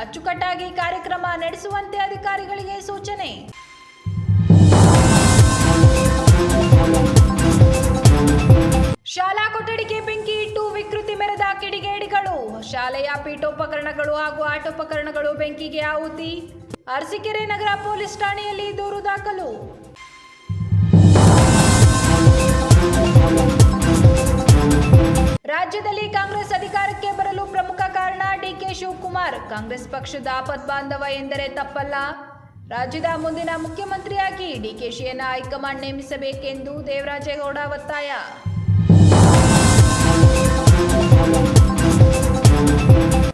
ಅಚ್ಚುಕಟ್ಟಾಗಿ ಕಾರ್ಯಕ್ರಮ ನಡೆಸುವಂತೆ ಅಧಿಕಾರಿಗಳಿಗೆ ಸೂಚನೆ. ಶಾಲಾ ಕೊಠಡಿಗೆ ಬೆಂಕಿ ಇಟ್ಟು ವಿಕೃತಿ ಮೆರೆದ ಕಿಡಿಗೇಡಿಗಳು. ಶಾಲೆಯ ಪೀಠೋಪಕರಣಗಳು ಹಾಗೂ ಆಟೋಪಕರಣಗಳು ಬೆಂಕಿಗೆ ಆಹುತಿ. ಅರಸೀಕೆರೆ ನಗರ ಪೊಲೀಸ್ ಠಾಣೆಯಲ್ಲಿ ದೂರು ದಾಖಲು. ರಾಜ್ಯದಲ್ಲಿ ಕಾಂಗ್ರೆಸ್ ಅಧಿಕಾರಕ್ಕೆ ಬರಲು ಪ್ರಮುಖ ಕಾರಣ ಡಿಕೆ ಶಿವಕುಮಾರ್. ಕಾಂಗ್ರೆಸ್ ಪಕ್ಷದ ಆಪದ್ಬಾಂಧವ ಎಂದರೆ ತಪ್ಪಲ್ಲ. ರಾಜ್ಯದ ಮುಂದಿನ ಮುಖ್ಯಮಂತ್ರಿಯಾಗಿ ಡಿಕೆಶಿಯನ್ನು ಹೈಕಮಾಂಡ್ ನೇಮಿಸಬೇಕೆಂದು ದೇವರಾಜೇಗೌಡ ಒತ್ತಾಯ.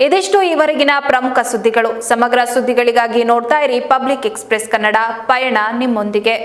ಇದಿಷ್ಟು ಈವರೆಗಿನ ಪ್ರಮುಖ ಸುದ್ದಿಗಳು. ಸಮಗ್ರ ಸುದ್ದಿಗಳಿಗಾಗಿ ನೋಡ್ತಾ ಇರಿ ಪಬ್ಲಿಕ್ ಎಕ್ಸ್‌ಪ್ರೆಸ್ ಕನ್ನಡ. ಪಯಣ ನಿಮ್ಮೊಂದಿಗೆ.